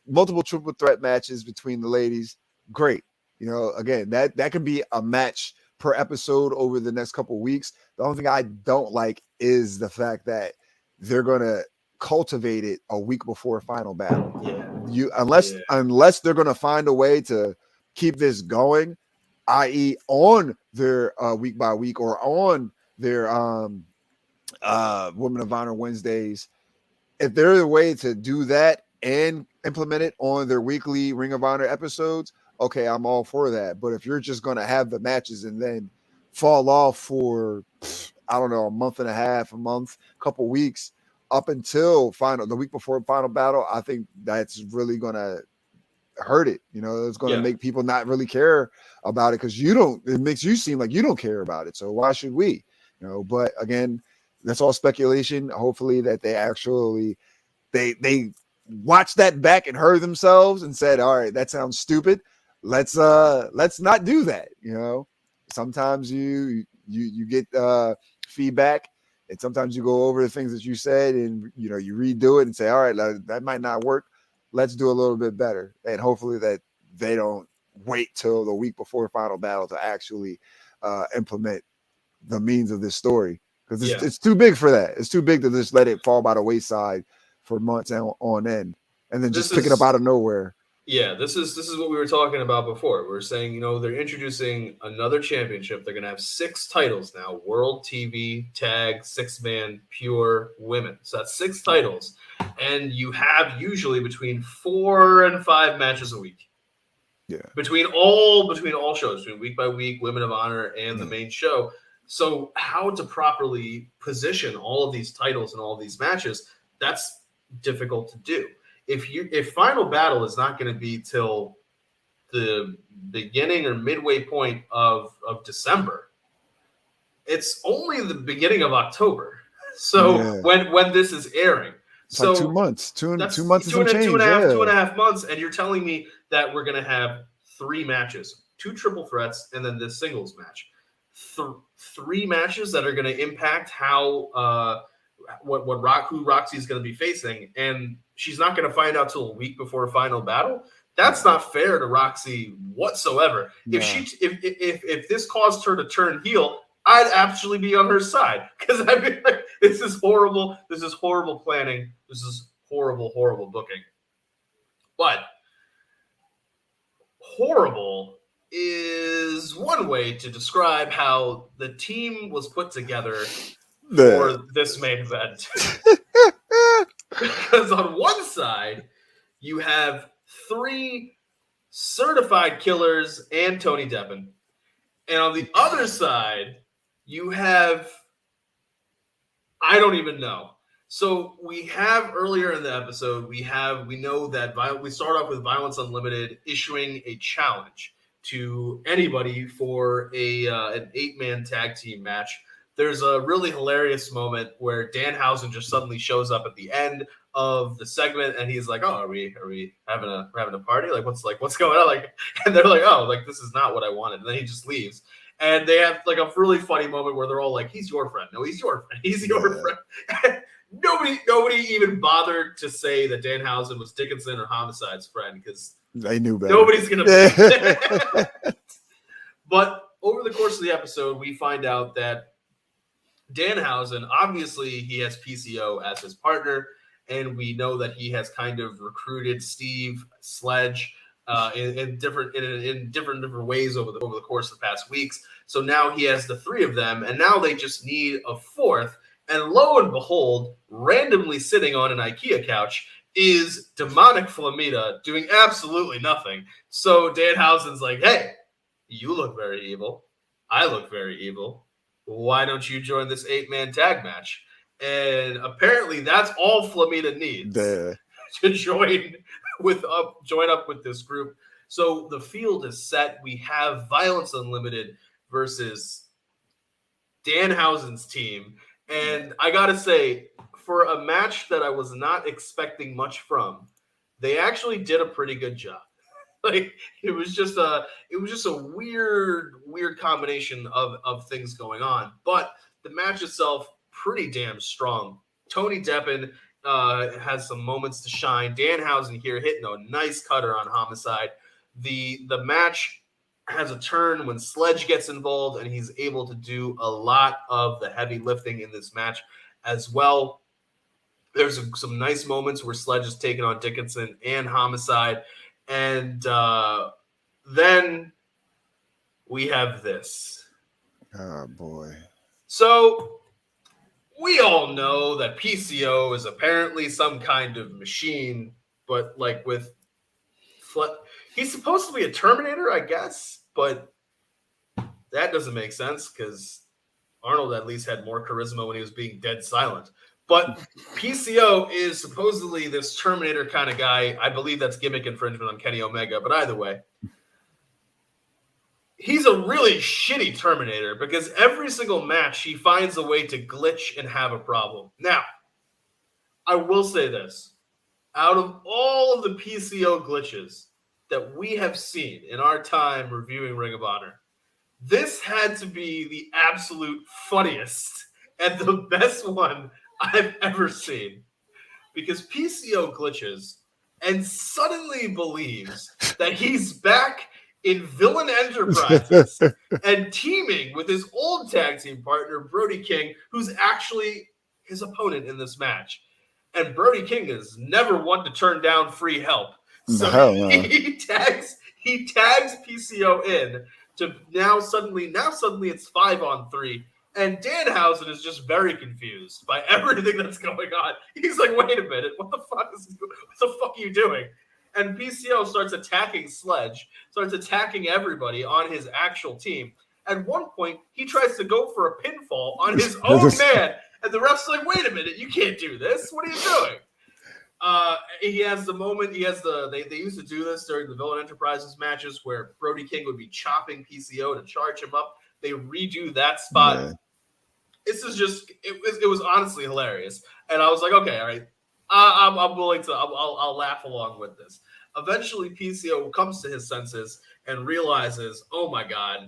Multiple triple threat matches between the ladies, great. Again, that can be a match per episode over the next couple of weeks. The only thing I don't like is the fact that they're going to cultivate it a week before final battle. Unless they're going to find a way to keep this going, i.e. on their week by week or on their Women of Honor Wednesdays. If there's a way to do that and implement it on their weekly Ring of Honor episodes, okay, I'm all for that. But if you're just going to have the matches and then fall off for, I don't know, a month and a half, couple weeks up until the week before final battle, I think that's really going to hurt it. It's going to make people not really care about it, because it makes you seem like you don't care about it. So why should we? But again, that's all speculation. Hopefully that they actually, they watched that back and heard themselves and said, all right, that sounds stupid. Let's not do that. Sometimes you get feedback, and sometimes you go over the things that you said, and you redo it and say, all right, that might not work. Let's do a little bit better. And hopefully that they don't wait till the week before final battle to actually implement the means of this story, because it's too big for that. It's too big to just let it fall by the wayside for months on end, and then just pick it up out of nowhere. Yeah, this is what we were talking about before. We were saying, they're introducing another championship. They're going to have 6 titles now: World, TV, Tag, 6-man, Pure, Women. So that's 6 titles, and you have usually between 4 and 5 matches a week. Yeah, between all shows, between week by week, Women of Honor, and the main show. So how to properly position all of these titles and all of these matches, that's difficult to do. If final battle is not going to be till the beginning or midway point of December, it's only the beginning of October. So when this is airing, it's like 2 months, two and a half months, and you're telling me that we're going to have 3 matches, 2 triple threats, and then this singles match, 3 matches that are going to impact how who Rok-C is going to be facing, and she's not going to find out till a week before final battle. That's not fair to Rok-C whatsoever. Yeah. If this caused her to turn heel, I'd actually be on her side, because I'd be like, this is horrible. This is horrible planning. This is horrible booking. But horrible is one way to describe how the team was put together for this main event. Because on one side, you have 3 certified killers and Tony Deppen. And on the other side, you have I don't even know. So we have earlier in the episode, we know that we start off with Vlnce Untld issuing a challenge to anybody for an 8-man tag team match. There's a really hilarious moment where TeamHausen just suddenly shows up at the end of the segment, and he's like, "Oh, are we having a party? Like, what's going on?" Like, and they're like, "Oh, like this is not what I wanted." And then he just leaves. And they have like a really funny moment where they're all like, "He's your friend. No, he's your friend. He's your friend." Nobody even bothered to say that TeamHausen was Dickinson or Homicide's friend because they knew better. Nobody's gonna. But over the course of the episode, we find out that TeamHausen, obviously, he has PCO as his partner, and we know that he has kind of recruited Steve Sledge in different ways over the course of the past weeks. So now he has the three of them, and now they just need a fourth. And lo and behold, randomly sitting on an IKEA couch is demonic Flamita doing absolutely nothing. So TeamHausen's like, "Hey, you look very evil. I look very evil. Why don't you join this 8-man tag match?" And apparently that's all Flamita needs to join up with this group. So the field is set. We have Vlnce Untld versus TeamHausen's team. And I got to say, for a match that I was not expecting much from, they actually did a pretty good job. Like it was just a weird combination of things going on, but the match itself pretty damn strong. Tony Deppen has some moments to shine. TeamHausen here hitting a nice cutter on Homicide. The match has a turn when Sledge gets involved, and he's able to do a lot of the heavy lifting in this match as well. There's some nice moments where Sledge is taking on Dickinson and Homicide. And then we have this. Oh, boy. So we all know that PCO is apparently some kind of machine, but like he's supposed to be a Terminator, I guess, but that doesn't make sense because Arnold at least had more charisma when he was being dead silent. But PCO is supposedly this Terminator kind of guy. I believe that's gimmick infringement on Kenny Omega. But either way, he's a really shitty Terminator because every single match he finds a way to glitch and have a problem. Now, I will say this. Out of all of the PCO glitches that we have seen in our time reviewing Ring of Honor, this had to be the absolute funniest and the best one I've ever seen, because PCO glitches and suddenly believes that he's back in Villain Enterprises and teaming with his old tag team partner, Brody King, who's actually his opponent in this match. And Brody King is never one to turn down free help. So he tags PCO in to now suddenly it's 5-on-3. And TeamHausen is just very confused by everything that's going on. He's like, "Wait a minute, what the fuck are you doing?" And PCO starts attacking Sledge, starts attacking everybody on his actual team. At one point, he tries to go for a pinfall on his own man, and the ref's like, "Wait a minute, you can't do this. What are you doing?" He has the moment. They used to do this during the Villain Enterprises matches where Brody King would be chopping PCO to charge him up. They redo that spot. Yeah. This is just it was honestly hilarious, and I was like, okay, all right, I'm willing to I'll laugh along with this. Eventually, PCO comes to his senses and realizes, oh my god,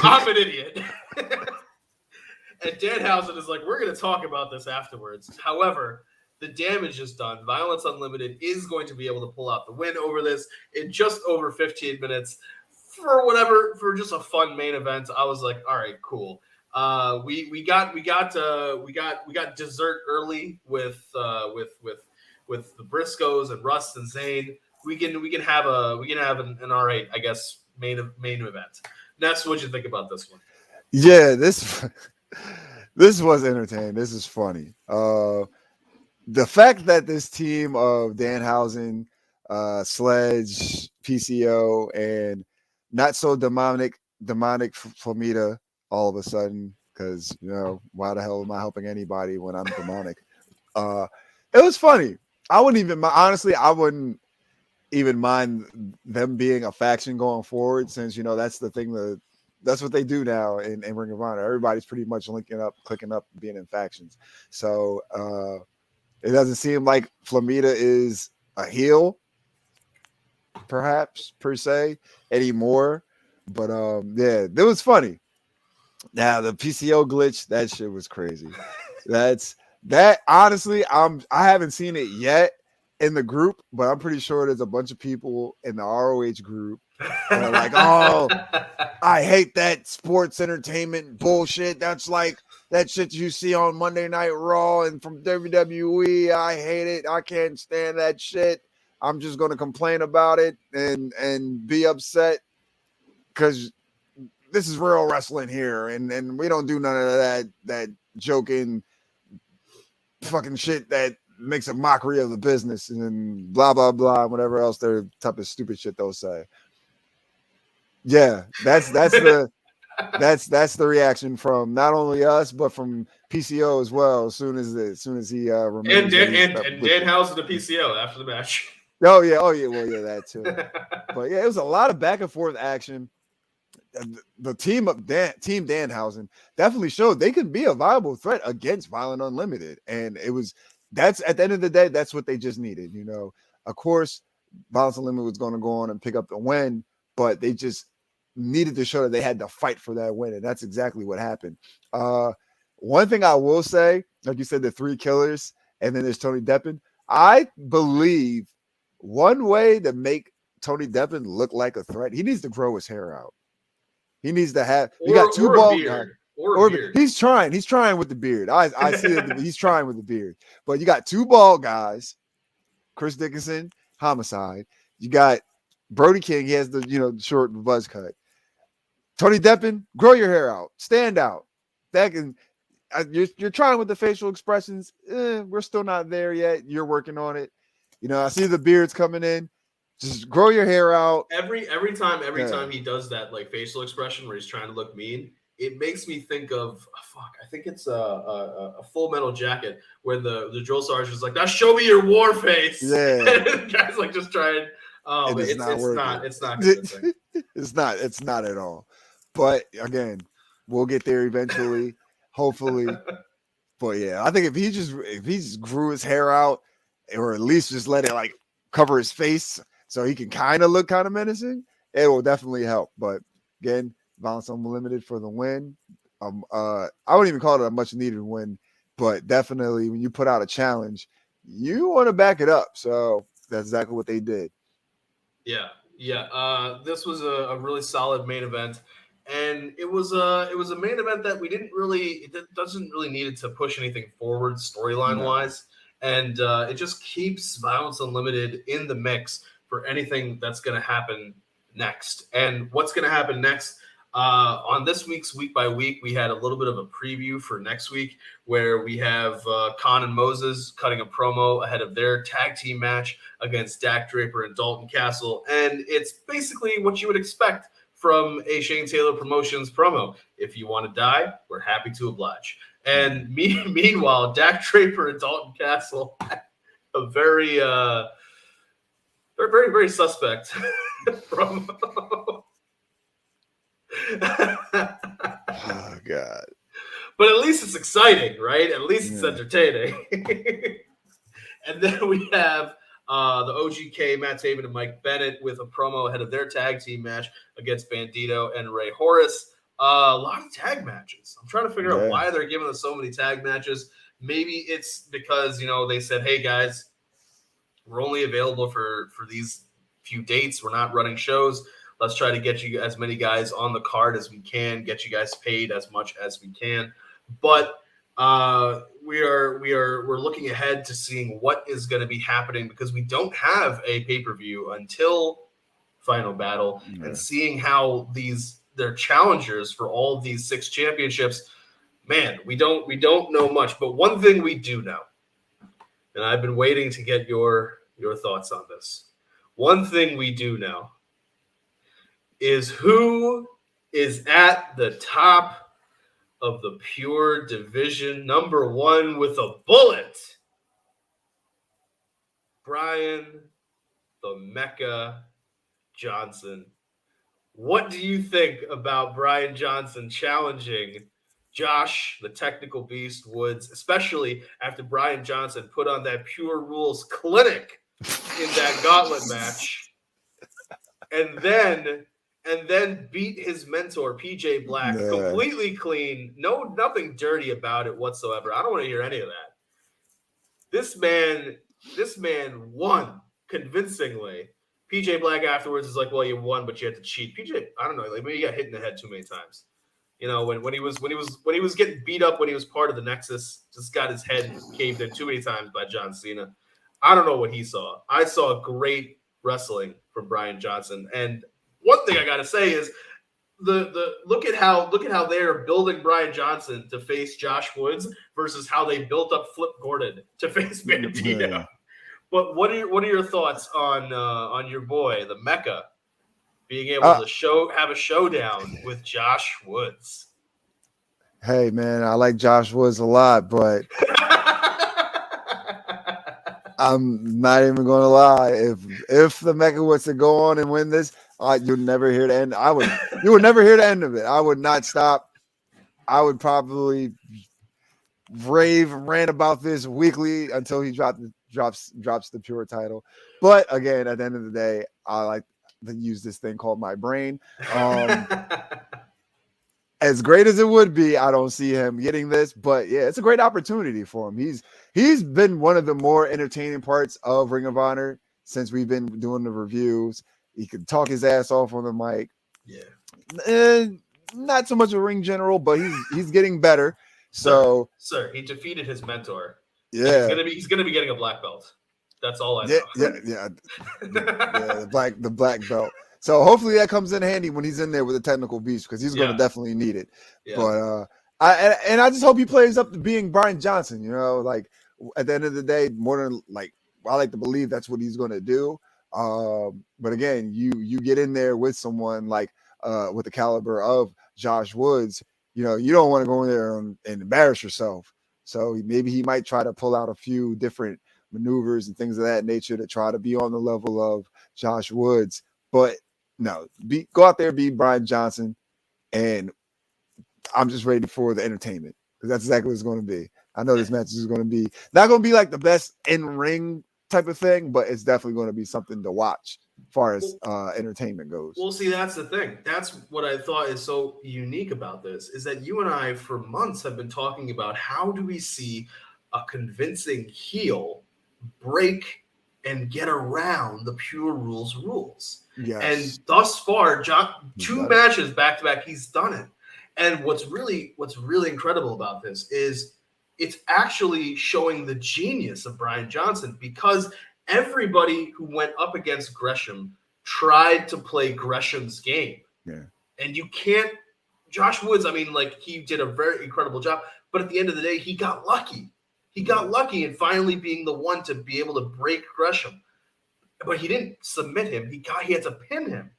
I'm an idiot. And TeamHausen is like, "We're going to talk about this afterwards." However, the damage is done. Vlnce Untld is going to be able to pull out the win over this in just over 15 minutes for just a fun main event. I was like, all right, cool. We got dessert early with the Briscoes and Rust and Zane. We can have an all right, I guess, main event. Ness, what'd you think about this one? Yeah, this was entertaining. This is funny. The fact that this team of TeamHausen, Sledge, PCO, and not so demonic Flamita all of a sudden because why the hell am I helping anybody when I'm demonic? It was funny. I wouldn't even mind them being a faction going forward, since that's the thing that's what they do now in Ring of Honor. Everybody's pretty much clicking up, being in factions. So it doesn't seem like Flamita is a heel, perhaps per se, anymore. But yeah, it was funny. Now the PCO glitch, that shit was crazy. That honestly, I haven't seen it yet in the group, but I'm pretty sure there's a bunch of people in the ROH group that are like, oh, I hate that sports entertainment bullshit. That's like that shit you see on Monday Night Raw and from WWE. I hate it. I can't stand that shit. I'm just gonna complain about it and be upset because this is real wrestling here, and we don't do none of that joking fucking shit that makes a mockery of the business and blah blah blah and whatever else their type of stupid shit they'll say. Yeah, that's the reaction from not only us but from PCO as well. As soon as he and Danhausen to PCO after the match. Oh yeah, well yeah, that too. But yeah, it was a lot of back and forth action. The team Danhausen definitely showed they could be a viable threat against Vlnce Untld, and that's at the end of the day, that's what they just needed. Of course, Vlnce Untld was going to go on and pick up the win, but they just needed to show that they had to fight for that win, and that's exactly what happened. One thing I will say, like you said, the 3 killers, and then there's Tony Deppen. I believe one way to make Tony Deppen look like a threat, he needs to grow his hair out. He needs to have. You got 2 bald guys. Or beard. He's trying with the beard. I see it. He's trying with the beard. But you got 2 bald guys, Chris Dickinson, Homicide. You got Brody King. He has the short buzz cut. Tony Deppen, grow your hair out, stand out. You're trying with the facial expressions. We're still not there yet. You're working on it. I see the beards coming in. Just grow your hair out. Every time he does that like facial expression where he's trying to look mean, it makes me think of I think it's a Full Metal Jacket where the drill sergeant is like, "Now show me your war face." Yeah, and the guy's like just trying. Oh, it's not convincing. It's not at all. But again, we'll get there eventually, hopefully. But yeah, I think if he just grew his hair out, or at least just let it like cover his face, so he can kind of look kind of menacing, it will definitely help. But again, Vlnce Untld for the win. I wouldn't even call it a much needed win, but definitely when you put out a challenge, you want to back it up. So that's exactly what they did. Yeah. This was a really solid main event, and it was a main event that it doesn't really need to push anything forward storyline wise, and it just keeps Vlnce Untld in the mix for anything that's going to happen next. And what's going to happen next on this week's Week by Week, we had a little bit of a preview for next week where we have Khan and Moses cutting a promo ahead of their tag team match against Dak Draper and Dalton Castle. And it's basically what you would expect from a Shane Taylor Promotions promo. If you want to die, we're happy to oblige. And meanwhile, Dak Draper and Dalton Castle, a very, very, very suspect promo. Oh God! But at least it's exciting, right? At least it's entertaining. And then we have the OGK, Matt Taven and Mike Bennett with a promo ahead of their tag team match against Bandito and Ray Horace. A lot of tag matches. I'm trying to figure out why they're giving us so many tag matches. Maybe it's because they said, "Hey guys, we're only available for these few dates. We're not running shows. Let's try to get you as many guys on the card as we can, get you guys paid as much as we can." But we're looking ahead to seeing what is going to be happening because we don't have a pay-per-view until Final Battle, and seeing how their challengers for all of these 6 championships, man, we don't know much. But one thing we do know, and I've been waiting to get your thoughts on this. One thing we do know is who is at the top of the pure division, number one with a bullet, Brian the Mecca Johnson. What do you think about Brian Johnson challenging Josh, the technical beast, Woods, especially after Brian Johnson put on that Pure Rules clinic in that gauntlet match, and then beat his mentor PJ Black completely clean, nothing dirty about it whatsoever. I don't want to hear any of that. This man won convincingly. PJ Black afterwards is like, well, you won, but you had to cheat. PJ, I don't know, like maybe he got hit in the head too many times. You know, when he was getting beat up when he was part of the Nexus, just got his head caved in too many times by John Cena. I don't know what he saw. I saw great wrestling from Brian Johnson. And one thing I gotta say is the look at how they are building Brian Johnson to face Josh Woods versus how they built up Flip Gordon to face Bandito. Yeah. But what are your thoughts on your boy, the Mecca, being able to have a showdown with Josh Woods? Hey man, I like Josh Woods a lot, but I'm not even going to lie. If the Mecca was to go on and win this, you'd never hear the end. You would never hear the end of it. I would not stop. I would probably rant about this weekly until he drops the pure title. But again, at the end of the day, I like to use this thing called my brain. As great as it would be, I don't see him getting this, but yeah, it's a great opportunity for him. He's been one of the more entertaining parts of Ring of Honor since we've been doing the reviews. He could talk his ass off on the mic. Yeah. And not so much a ring general, but he's getting better. So sir, he defeated his mentor. Yeah. He's gonna be getting a black belt. That's all I know. Yeah. The black belt. So hopefully that comes in handy when he's in there with a technical beast, because he's going to definitely need it. Yeah. But I just hope he plays up to being Brian Johnson. You know, like at the end of the day, more than like I like to believe that's what he's going to do. But again, you get in there with someone like with the caliber of Josh Woods. You know, you don't want to go in there and embarrass yourself. So maybe he might try to pull out a few different maneuvers and things of that nature to try to be on the level of Josh Woods. But no, go out there, be Brian Johnson, and I'm just ready for the entertainment, because that's exactly what it's going to be. I know this match is going to be not going to be like the best in-ring type of thing, but it's definitely going to be something to watch as far as entertainment goes. Well, see, that's the thing. That's what I thought is so unique about this, is that you and I for months have been talking about how do we see a convincing heel break and get around the Pure Rules rules. Yes. And thus far, two matches back to back, he's done it. And what's really incredible about this is it's actually showing the genius of Brian Johnson, because everybody who went up against Gresham tried to play Gresham's game. Yeah. And you can't. Josh Woods, I mean, like, he did a very incredible job, but at the end of the day, he got lucky. He got lucky in finally being the one to be able to break Gresham. But he didn't submit him. He had to pin him.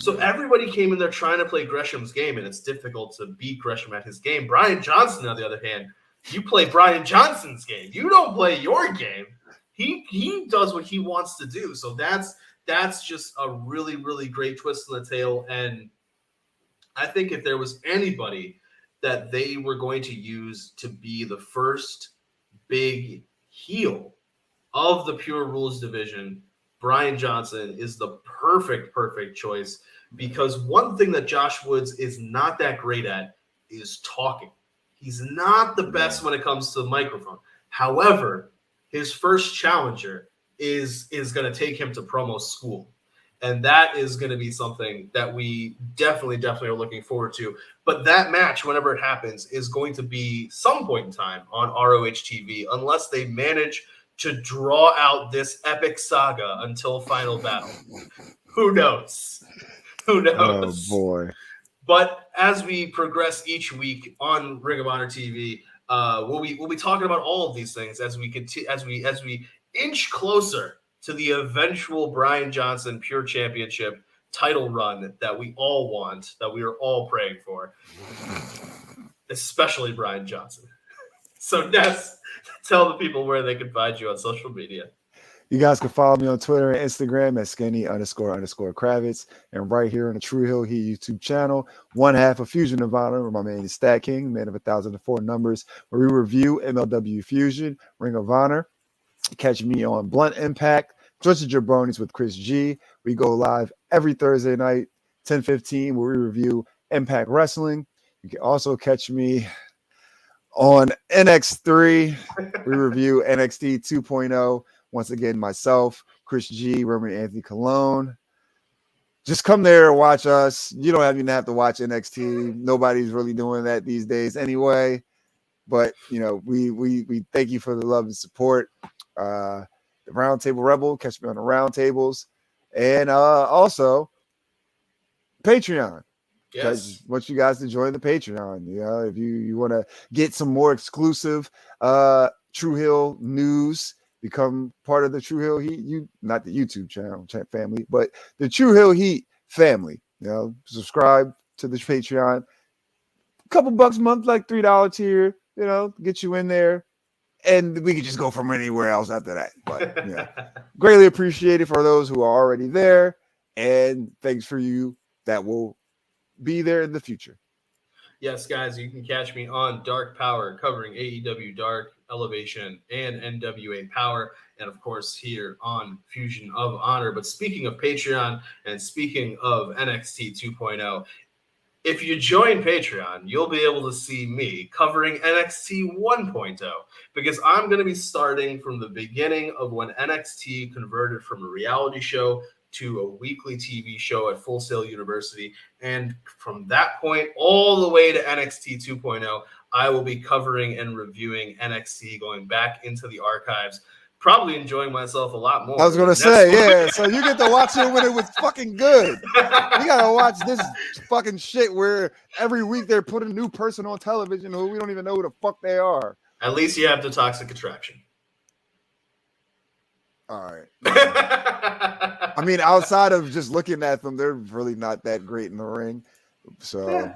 So everybody came in there trying to play Gresham's game, and it's difficult to beat Gresham at his game. Brian Johnson, on the other hand, you play Brian Johnson's game. You don't play your game. He does what he wants to do. So that's just a really, really great twist in the tail. And I think if there was anybody that they were going to use to be the first big heel of the Pure Rules division, Brian Johnson is the perfect choice, because one thing that Josh Woods is not that great at is talking. He's not the best when it comes to the microphone. However, his first challenger is going to take him to promo school. And that is going to be something that we definitely are looking forward to. But that match, whenever it happens, is going to be some point in time on ROH TV, unless they manage to draw out this epic saga until Final Battle. Who knows? Who knows? Oh, boy. But as we progress each week on Ring of Honor TV, we'll be talking about all of these things as we continue, as we inch closer to the eventual Brian Johnson Pure Championship title run that we all want, that we are all praying for. especially Brian Johnson. So, Ness, tell the people where they can find you on social media. You guys can follow me on Twitter and Instagram at skinny__Kravitz, and right here on the True Hill Heat YouTube channel, one half of Fusion of Honor, where my man is StatKing, man of 1,004 numbers, where we review MLW Fusion, Ring of Honor. Catch me on Blunt Impact, Twisted Jabronis with Chris G. We go live every Thursday night, 10:15, where we review Impact Wrestling. You can also catch me on NX3. We review NXT 2.0. Once again, myself, Chris G, Roman Anthony Colon. Just come there and watch us. You don't even have to watch NXT. Nobody's really doing that these days anyway. But, you know, we thank you for the love and support. The Roundtable Rebel, catch me on the Roundtables. And also, Patreon. Yes. I want you guys to join the Patreon. You know, if you want to get some more exclusive True Hill news, become part of the True Hill Heat, not the YouTube channel family, but the True Hill Heat family. You know, subscribe to the Patreon. A couple bucks a month, like $3 tier, you know, get you in there. And we could just go from anywhere else after that. But yeah, greatly appreciated for those who are already there. And thanks for you that will be there in the future. Yes, guys, you can catch me on Dark Power, covering AEW Dark, Elevation, and NWA Power, and of course here on Fusion of Honor. But speaking of Patreon and speaking of NXT 2.0, if you join Patreon, you'll be able to see me covering NXT 1.0, because I'm going to be starting from the beginning of when NXT converted from a reality show to a weekly TV show at Full Sail University. And from that point all the way to NXT 2.0, I will be covering and reviewing NXT, going back into the archives, probably enjoying myself a lot more. I was going to say, yeah, so you get to watch it when it was fucking good. You got to watch this fucking shit where every week they're putting a new person on television who we don't even know who the fuck they are. At least you have the Toxic Attraction. All right. I mean, outside of just looking at them, they're really not that great in the ring. So,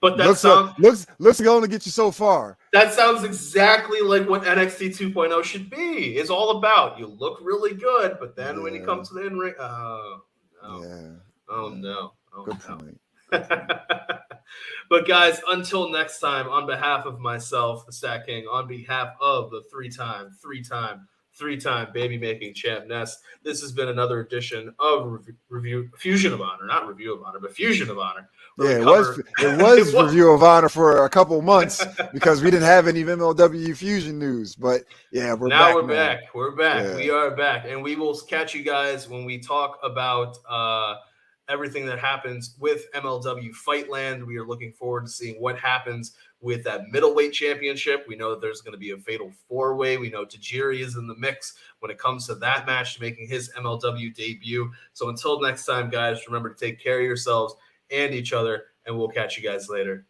but that looks going to get you so far. That sounds exactly like what NXT 2.0 should be. It's all about you look really good, but then when you come to the in-ring, no. Good point. But guys, until next time, on behalf of myself, the StatKing, on behalf of the three-time baby-making champ Ness, this has been another edition of Fusion of Honor. Not Review of Honor, but Fusion of Honor. Yeah, it was Review of Honor for a couple months because we didn't have any MLW Fusion news. But yeah, we're back. We're back. Yeah. We are back. And we will catch you guys when we talk about everything that happens with MLW Fightland. We are looking forward to seeing what happens with that middleweight championship. We know that there's going to be a fatal four-way. We know Tajiri is in the mix when it comes to that match, making his MLW debut. So until next time, guys, remember to take care of yourselves and each other, and we'll catch you guys later.